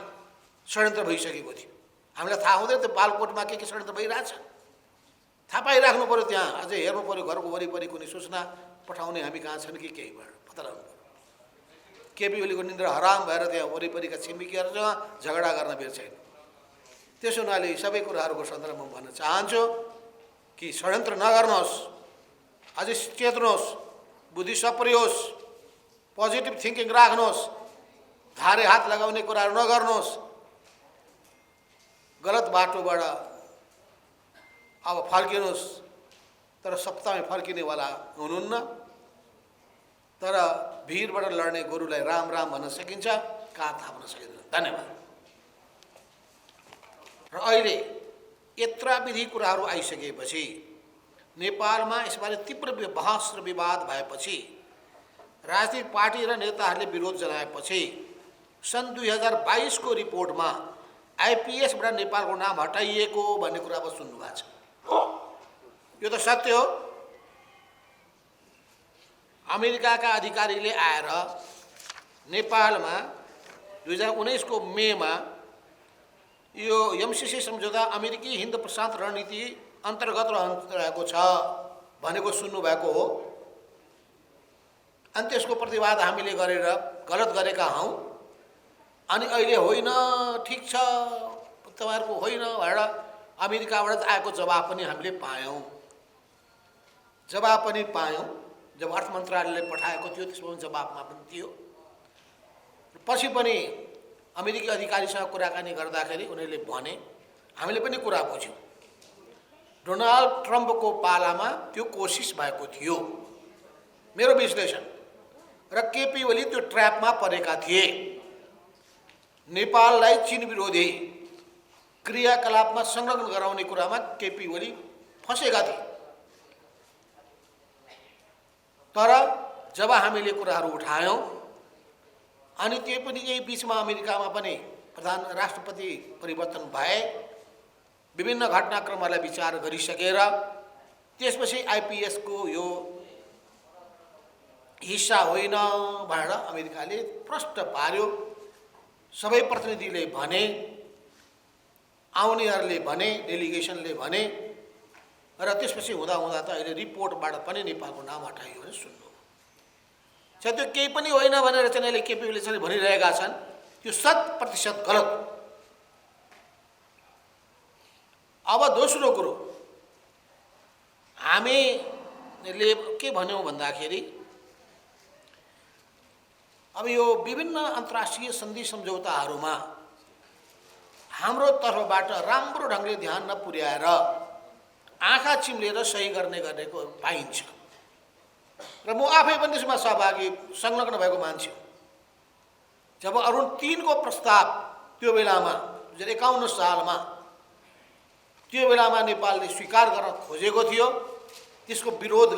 षड्यन्त्र भइसकेको थियो। हामीलाई थाहा हुँदैन त्यो बालकोटमा के षड्यन्त्र भइरहेछ। थाहा पाइराख्नु पऱ्यो, त्यहाँ अझै हेर्नु पऱ्यो, घरको वरिपरि कुनै सूचना पठाउने हामी कहाँ छन् कि केही भएर पत्ता लगाउनु पऱ्यो। केपी ओलीको निन्द्रा हराम भएर त्यहाँ वरिपरिका छिमेकीहरूसँग झगडा गर्न बेर छैन। त्यसो हुनाले सबै कुराहरूको सन्दर्भमा म भन्न चाहन्छु कि षड्यन्त्र नगर्नुहोस्, अझै चेत्नुहोस्, बुद्धि सप्रियोस्, पोजिटिभ थिङ्किङ राख्नुहोस्, धारे हात लगाउने कुराहरू नगर्नुहोस्। गलत बाटोबाट अब फर्किनुहोस्, तर सत्तामै फर्किनेवाला हुनुहुन्न। तर भिरबाट लड्ने गोरुलाई राम राम भन्न सकिन्छ, कहाँ थाप्न सकिँदैन। धन्यवाद। र अहिले यत्रा विधि कुराहरू आइसकेपछि, नेपालमा यसबारे तीव्र बहस र विवाद भएपछि, राजनीतिक पार्टी र नेताहरूले विरोध जनाएपछि सन् 2022 को रिपोर्टमा आइपिएसबाट नेपालको नाम हटाइएको भन्ने कुरा अब सुन्नुभएको छ। यो त सत्य हो। अमेरिकाका अधिकारीले आएर नेपालमा 2019 को मेमा यो एमसिसी सम्झौता अमेरिकी हिन्द प्रशान्त रणनीति अन्तर्गत रहेको छ भनेको सुन्नुभएको हो। अनि त्यसको प्रतिवाद हामीले गरेर गलत गरेका हौँ। अनि अहिले होइन, ठिक छ, तपाईँहरूको होइन भनेर अमेरिकाबाट आएको जवाब पनि हामीले पायौँ। जब अर्थ मन्त्रालयले पठाएको थियो त्यसमा पनि जवाबमा पनि थियो। पछि पनि अमेरिकी अधिकारीसँग कुराकानी गर्दाखेरि उनीहरूले भने, हामीले पनि कुरा बुझ्यौँ, डोनाल्ड ट्रम्पको पालामा त्यो कोसिस भएको थियो, मेरो विश्लेषण। र केपी ओली त्यो ट्र्यापमा परेका थिए। नेपाललाई चीन विरोधी क्रियाकलापमा संलग्न गराउने कुरामा केपी ओली फँसेका थिए। तर जब हामीले कुराहरू उठायौँ अनि त्यो पनि यही बिचमा अमेरिकामा पनि राष्ट्रपति परिवर्तन भए, विभिन्न घटनाक्रमहरूलाई विचार गरिसकेर त्यसपछि आइपिएसको यो हिस्सा होइन भनेर अमेरिकाले प्रश्न पार्यो। सबै प्रतिनिधिले भने, आउनेहरूले भने, डेलिगेसनले भने, र त्यसपछि हुँदा हुँदा त अहिले रिपोर्टबाट पनि नेपालको नाम हटाइयो भने सुन्नु। त्यो केही पनि होइन भनेर चाहिँ अहिले केपी ओलीले चाहिँ भनिरहेका छन्। त्यो 100% गलत। अब दोस्रो कुरो हामीले के भन्यौँ भन्दाखेरि अब यो विभिन्न अन्तर्राष्ट्रिय सन्धि सम्झौताहरूमा हाम्रो तर्फबाट राम्रो ढङ्गले ध्यान नपुर्याएर आँखा चिम्लेर सही गरेको पाइन्छ र म आफै पनि त्यसमा सहभागी संलग्न भएको मान्छे हो। जब अरुण 3 को प्रस्ताव त्यो बेलामा 2051 सालमा त्यो बेलामा नेपालले स्वीकार गर्न खोजेको थियो, त्यसको विरोध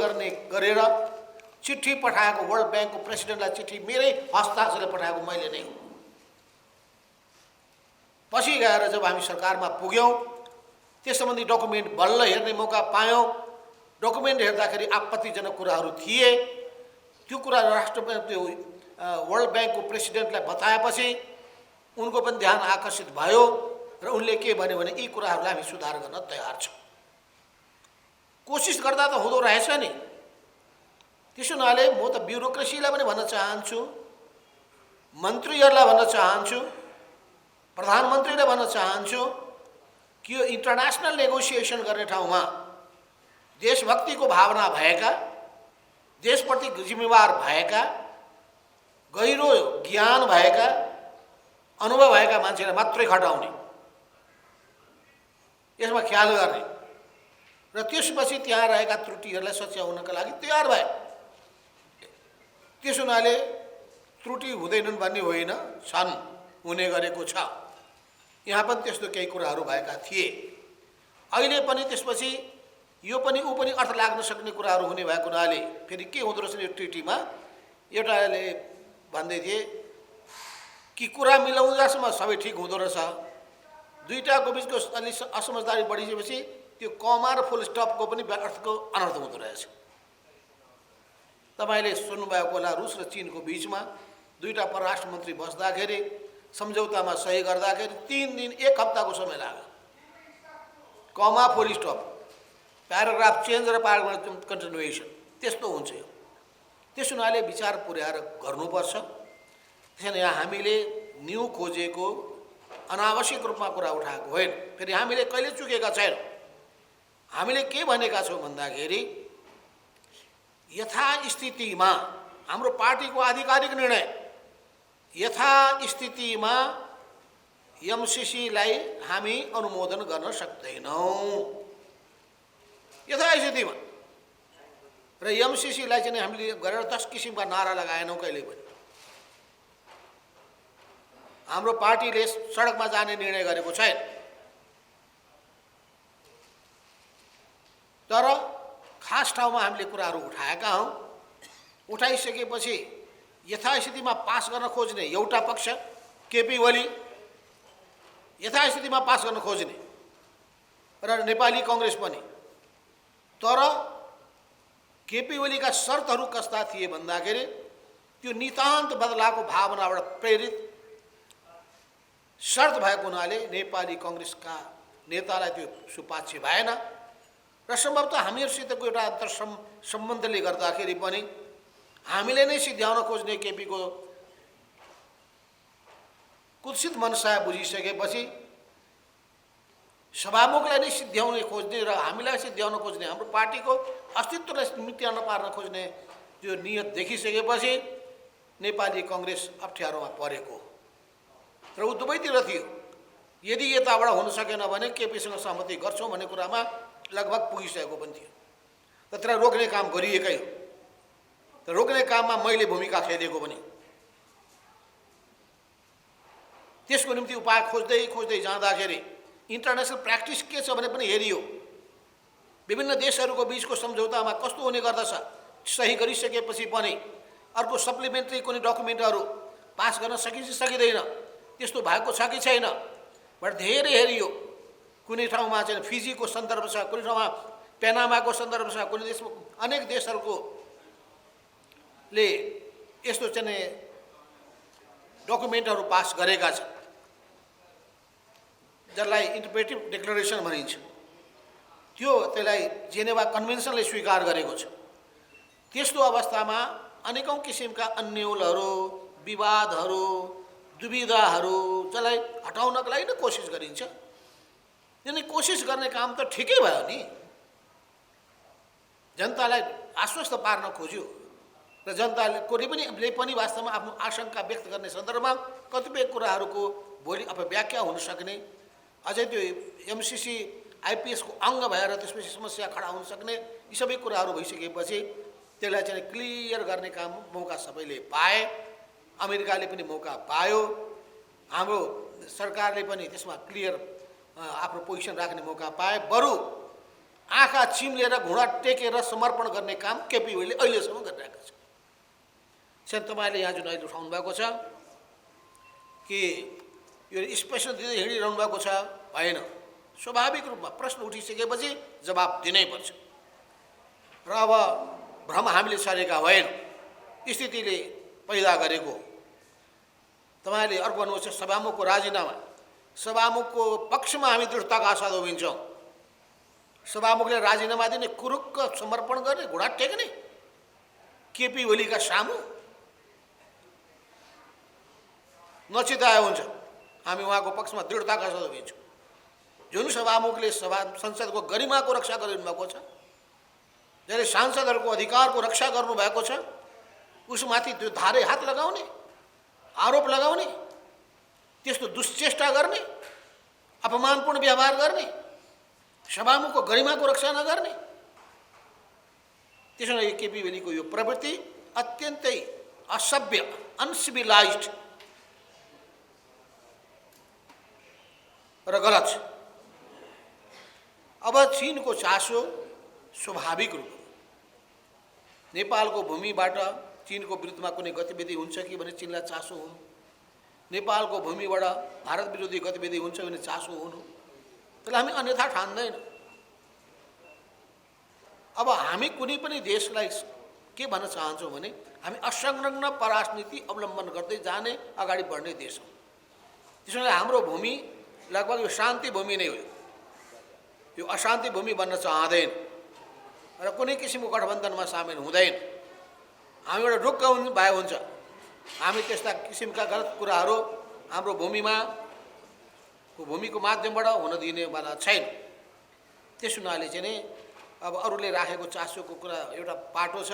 गरेर चिठी पठाएको वर्ल्ड ब्याङ्कको प्रेसिडेन्टलाई चिठी मेरै हस्ताक्षरले पठाएको मैले नै हो। पछि गएर जब हामी सरकारमा पुग्यौँ त्यस सम्बन्धी डकुमेन्ट बल्ल हेर्ने मौका पायौँ। डकुमेन्ट हेर्दाखेरि आपत्तिजनक कुराहरू थिए। त्यो कुरा राष्ट्रपति वर्ल्ड ब्याङ्कको प्रेसिडेन्टलाई बताएपछि उनको पनि ध्यान आकर्षित भयो र उनले के भन्यो भने यी कुराहरूलाई हामी सुधार गर्न तयार छौँ। कोसिस गर्दा त हुँदो रहेछ नि। त्यसो हुनाले म त ब्युरोक्रेसीलाई पनि भन्न चाहन्छु, मन्त्रीहरूलाई भन्न चाहन्छु, प्रधानमन्त्रीले भन्न चाहन्छु कि यो इन्टरनेसनल नेगोसिएसन गर्ने ठाउँमा देशभक्तिको भावना भएका, देशप्रति जिम्मेवार भएका, गहिरो ज्ञान भएका, अनुभव भएका मान्छेलाई मात्रै खटाउने, यसमा ख्याल गर्ने र त्यसपछि त्यहाँ रहेका त्रुटिहरूलाई सच्याउनका लागि तयार भए। त्यस हुनाले त्रुटि हुँदैनन् भन्ने होइन, छन्, हुने गरेको छ। यहाँ पनि त्यस्तो केही कुराहरू भएका थिए। अहिले पनि त्यसपछि यो पनि ऊ पनि अर्थ लाग्न सक्ने कुराहरू हुने भएको हुनाले फेरि के हुँदो रहेछ यो ट्रिटीमा एउटाले भन्दै थिए कि कुरा मिलाउँदासम्म सबै ठिक हुँदो रहेछ, दुईटाको बिचको अलि असमझदारी बढिसकेपछि त्यो कमा र फुल स्टपको पनि अर्थको अनर्थ हुँदो रहेछ। तपाईँले सुन्नुभएको होला रुस र चीनको बिचमा दुईटा परराष्ट्र मन्त्री बस्दाखेरि सम्झौतामा सही गर्दाखेरि 3 दिन 1 हप्ताको समय लाग्यो। कमा फुल स्टप, प्याराग्राफ चेन्ज र प्याराग्राफ कन्टिन्युएसन, त्यस्तो हुन्छ यो। त्यस हुनाले विचार पुर्याएर गर्नुपर्छ। त्यसैले यहाँ हामीले न्यू खोजेको अनावश्यक रूपमा कुरा उठाएको होइन। फेरि हामीले कहिले चुकेका छैनौँ। हामीले के भनेका छौँ भन्दाखेरि यथास्थितिमा हाम्रो पार्टीको आधिकारिक निर्णय यथास्थितिमा एमसीसीलाई हामी अनुमोदन गर्न सक्दैनौँ। यथास्थितिमा र एमसीसीलाई चाहिँ हामीले गरेर 10 किसिमका नारा लगाएनौँ कहिले पनि। हाम्रो पार्टीले सडकमा जाने निर्णय गरेको छैन। तर खास ठाउँमा हामीले कुराहरू उठाएका हौँ। उठाइसकेपछि यथास्थितिमा पास गर्न खोज्ने एउटा पक्ष केपी ओली, यथास्थितिमा पास गर्न खोज्ने र नेपाली कङ्ग्रेस पनि। तर केपी ओलीका शर्तहरू कस्ता थिए भन्दाखेरि त्यो नितान्त बदलाको भावनाबाट प्रेरित शर्त भएको हुनाले नेपाली कङ्ग्रेसका नेतालाई त्यो सुपाच्य भएन र सम्भवतः हामीहरूसितको एउटा अन्तर सम्बन्धले गर्दाखेरि पनि हामीले नै सिद्ध्याउन खोज्ने केपीको कुत्सित मनसा बुझिसकेपछि सभामुखलाई नै सिद्ध्याउन खोज्ने र हामीलाई सिद्ध्याउन खोज्ने, हाम्रो पार्टीको अस्तित्वलाई मिट्याउन पार्न खोज्ने त्यो नियत देखिसकेपछि नेपाली कङ्ग्रेस अप्ठ्यारोमा परेको र ऊ दुवैतिर थियो। यदि यताबाट हुन सकेन भने केपीसँग सहमति गर्छौँ भन्ने कुरामा लगभग पुगिसकेको पनि थियो। तर रोक्ने काम गरिएकै हो। तर रोक्ने काममा मैले भूमिका खेलेको पनि। त्यसको निम्ति उपाय खोज्दै खोज्दै जाँदाखेरि इन्टरनेसनल प्र्याक्टिस के छ भने पनि हेरियो। विभिन्न देशहरूको बिचको सम्झौतामा कस्तो हुने गर्दछ, सही गरिसकेपछि पनि अर्को सप्लिमेन्ट्री कुनै डकुमेन्टहरू पास गर्न सकिन्छ सकिँदैन, त्यस्तो भएको छ कि छैन भनेर धेरै हेरियो। कुनै ठाउँमा चाहिँ फिजीको सन्दर्भ छ, कुनै ठाउँमा पेनामाको सन्दर्भ छ, कुनै देशमा अनेक देशहरूले यस्तो चाहिँ डकुमेन्टहरू पास गरेका छन् जसलाई इन्टरप्रेटिभ डिक्लेरेसन भनिन्छ। त्यसलाई जेनेभा कन्भेन्सनले स्वीकार गरेको छ। त्यस्तो अवस्थामा अनेकौँ किसिमका अन्यलहरू, विवादहरू, दुविधाहरूलाई हटाउनको लागि नै कोसिस गरिन्छ। यिनी कोसिस गर्ने काम त ठिकै भयो नि, जनतालाई आश्वस्त पार्न खोज्यो र जनताले पनि वास्तवमा आफ्नो आशंका व्यक्त गर्ने सन्दर्भमा कतिपय कुराहरूको भोलि व्याख्या हुन सक्ने, अझै त्यो एमसिसी आइपिएसको अङ्ग भएर त्यसपछि समस्या खडा हुन सक्ने यी सबै कुराहरू भइसकेपछि त्यसलाई चाहिँ क्लियर गर्ने काम मौका सबैले पाए। अमेरिकाले पनि मौका पायो, हाम्रो सरकारले पनि त्यसमा क्लियर आफ्नो पोजिसन राख्ने मौका पाए। बरु आँखा चिम्लेर घुँडा टेकेर समर्पण गर्ने काम केपी ओलीले अहिलेसम्म गरिरहेको छ। चाहिँ तपाईँले यहाँ जुन अहिले उठाउनु भएको छ कि यो स्पेसल दिँदै हिँडिरहनु भएको छ, भएन। स्वाभाविक रूपमा प्रश्न उठिसकेपछि जवाब दिनै पर्छ र अब भ्रम हामीले सरेका होइन, स्थितिले पैदा गरेको। तपाईँले अर्को भन्नुहुन्छ सभामुखको राजीनामा, सभामुखको पक्षमा हामी दृढताका साथ उभिन्छौँ। सभामुखले राजीनामा दिने, कुरुक्क समर्पण गर्ने, घुँडा टेक्ने केपी ओलीका सामु नचिताए हुन्छ। हामी उहाँको पक्षमा दृढताका साथ उभिन्छौँ। जुन सभामुखले संसदको गरिमाको रक्षा गरिनु भएको छ, जसले सांसदहरूको अधिकारको रक्षा गर्नुभएको छ, उसमाथि त्यो धारे हात लगाउने, आरोप लगाउने, त्यस्तो दुश्चेष्टा गर्ने, अपमानपूर्ण व्यवहार गर्ने, सभामुखको गरिमाको रक्षा नगर्ने, त्यसो भए केपी ओलीको यो प्रवृत्ति अत्यन्तै असभ्य, अनसिभिलाइज्ड र गलत छ। अब चीनको चासो स्वाभाविक रूपमा नेपालको भूमिबाट चीनको विरुद्धमा कुनै गतिविधि हुन्छ कि भने चीनलाई चासो हुनु, नेपालको भूमिबाट भारत विरोधी गतिविधि हुन्छ भने चासो हुनु, त्यसलाई हामी अन्यथा ठान्दैन। अब हामी कुनै पनि देशलाई के भन्न चाहन्छौँ भने हामी असंलग्न परराष्ट्र अवलम्बन गर्दै जाने, अगाडि बढ्ने देश हौँ। त्यसैले हाम्रो भूमि लगभग यो शान्ति भूमि नै हो, यो अशान्ति भूमि बन्न चाहँदैन र कुनै किसिमको गठबन्धनमा सामेल हुँदैन। हामी एउटा ढुक्क भए हुन्छ, हामी त्यस्ता किसिमका गलत कुराहरू हाम्रो भूमिको माध्यमबाट हुन दिनेवाला छैन। त्यस हुनाले चाहिँ नि अब अरूले राखेको चासोको कुरा एउटा पाटो छ,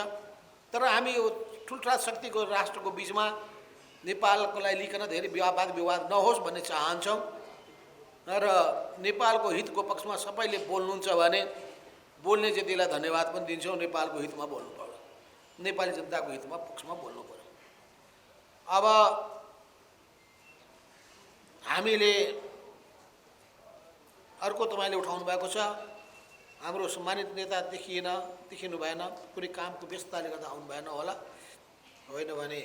तर हामी यो ठुल्ठुला शक्तिको राष्ट्रको बिचमा नेपालको लागि लिकन धेरै विवाद नहोस् भन्ने चाहन्छौँ र नेपालको हितको पक्षमा सबैले बोल्नुहुन्छ भने बोल्ने जतिलाई धन्यवाद पनि दिन्छौँ। नेपालको हितमा बोल्नु पर्यो, नेपाली जनताको हितमा पक्षमा बोल्नु पर्यो। अब हामीले अर्को तपाईँले उठाउनु भएको छ, हाम्रो सम्मानित नेता देखिनु भएन, कुनै कामको व्यस्तताले गर्दा आउनु भएन होला, होइन भने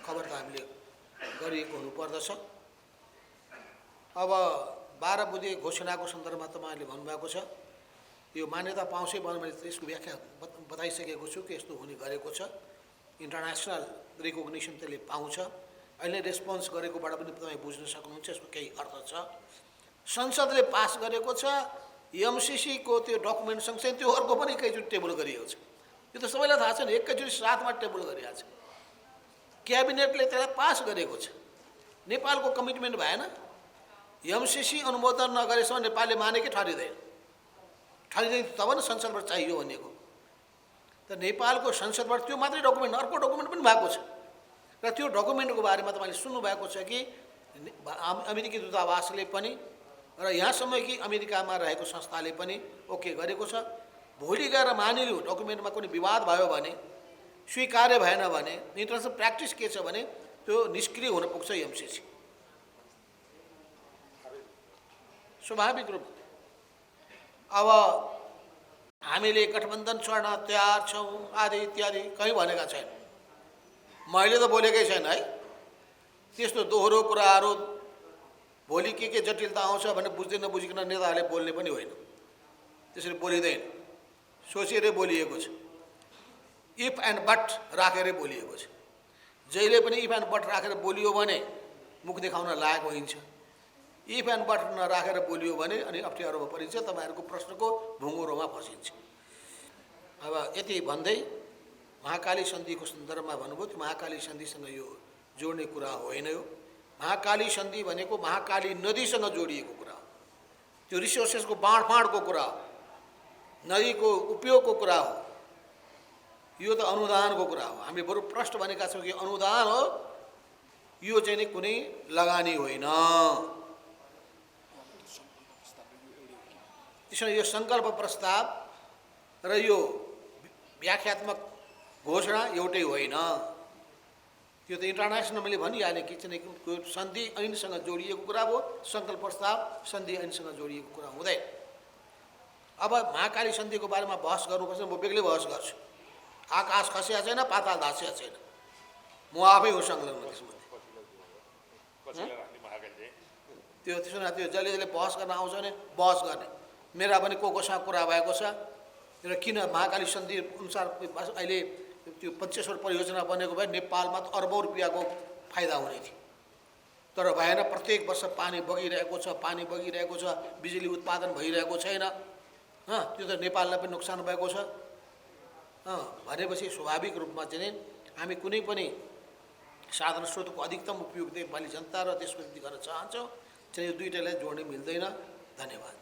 खबर त हामीले गरिएको हुनुपर्दछ। अब 12 बुँदे घोषणाको सन्दर्भमा तपाईँहरूले भन्नुभएको छ, यो मान्यता पाउँछै भन्नु मैले त्यसको व्याख्या बताइसकेको छु कि यस्तो हुने गरेको छ। इन्टरनेसनल रिकग्निसन त्यसले पाउँछ, अहिले रेस्पोन्स गरेकोबाट पनि तपाईँ बुझ्न सक्नुहुन्छ यसको केही अर्थ छ। संसदले पास गरेको छ, एमसिसीको त्यो डकुमेन्ट सँगसँगै त्यो अर्को पनि एकैचोटि टेबल गरिएको छ। यो त सबैलाई थाहा छ नि, एकैचोटि साथमा टेबल गरिएको छ। क्याबिनेटले त्यसलाई पास गरेको छ, नेपालको कमिटमेन्ट भएन। एमसिसी अनुमोदन नगरेसम्म नेपालले मानेकै ठहरिँदैन तब न संसदबाट चाहियो भनेको। त नेपालको संसदबाट त्यो मात्रै डकुमेन्ट, अर्को डकुमेन्ट पनि भएको छ र त्यो डकुमेन्टको बारेमा तपाईँले सुन्नुभएको छ कि अमेरिकी दूतावासले पनि र यहाँसम्म कि अमेरिकामा रहेको संस्थाले पनि ओके गरेको छ। भोलि गएर मानिलिउँ डकुमेन्टमा कुनै विवाद भयो भने, स्वीकार्य भएन भने, इन्टरनेसनल प्र्याक्टिस के छ भने त्यो निष्क्रिय हुन पुग्छ एमसिसी। स्वाभाविक रूप अब हामीले गठबन्धन छोड्न तयार छौँ आदि इत्यादि कहीँ भनेका छैन, मैले त बोलेकै छैन है। त्यस्तो दोहोरो कुराहरू भोलि के जटिलता आउँछ भने बुझ्दै नबुझिकन नेताहरूले बोल्ने पनि होइन, त्यसरी बोलिँदैन, सोचेरै बोलिएको छ, इफ एन्ड बट राखेरै बोलिएको छ। जहिले पनि इफ एन्ड बट राखेर बोलियो भने मुख देखाउन लायक होइन्छ, इफ एन्ड बट नराखेर बोलियो भने अनि अप्ठ्यारोमा परिन्छ, तपाईँहरूको प्रश्नको भुँगुरोमा फसिन्छ। अब यति भन्दै महाकाली सन्धिको सन्दर्भमा भन्नुभयो, त्यो महाकाली सन्धिसँग यो जोड्ने कुरा होइन। यो महाकाली सन्धि भनेको महाकाली नदीसँग जोडिएको कुरा हो। त्यो रिसोर्सेसको बाँडफाँडको कुरा हो, नदीको उपयोगको कुरा हो। यो त अनुदानको कुरा हो। हामी बरु प्रश्न भनेका छौँ कि अनुदान हो, यो चाहिँ नि कुनै लगानी होइन। त्यसैले यो सङ्कल्प प्रस्ताव र यो व्याख्यात्मक घोषणा एउटै होइन। त्यो त इन्टरनेसनल मैले भनिहालेँ कि चाहिँ सन्धि ऐनसँग जोडिएको कुरा हो, सङ्कल्प प्रस्ताव सन्धि ऐनसँग जोडिएको कुरा हुँदैन। अब महाकाली सन्धिको बारेमा बहस गर्नुपर्छ, म बेग्लै बहस गर्छु। आकाश खसेको छैन, पाताल धासेको छैन, म आफै हो संलग्न त्यसमा। त्यो त्यसो त्यो जसले जसले बहस गर्न आउँछ भने बहस गर्ने, मेरा पनि कोसँग कुरा भएको छ र किन महाकाली सन्धि अनुसार अहिले त्यो पञ्चेश्वर परियोजना बनेको भए नेपालमा त अर्बौँ रुपियाँको फाइदा हुने थियो, तर भएन। प्रत्येक वर्ष पानी बगिरहेको छ, पानी बगिरहेको छ, बिजुली उत्पादन भइरहेको छैन। त्यो त नेपाललाई पनि नोक्सान भएको छ। भनेपछि स्वाभाविक रूपमा चाहिँ हामी कुनै पनि साधन स्रोतको अधिकतम उपयोग नेपाली जनता र देशको निम्ति गर्न चाहन्छौँ। चाहिँ यो दुईटैलाई जोड्न मिल्दैन। धन्यवाद।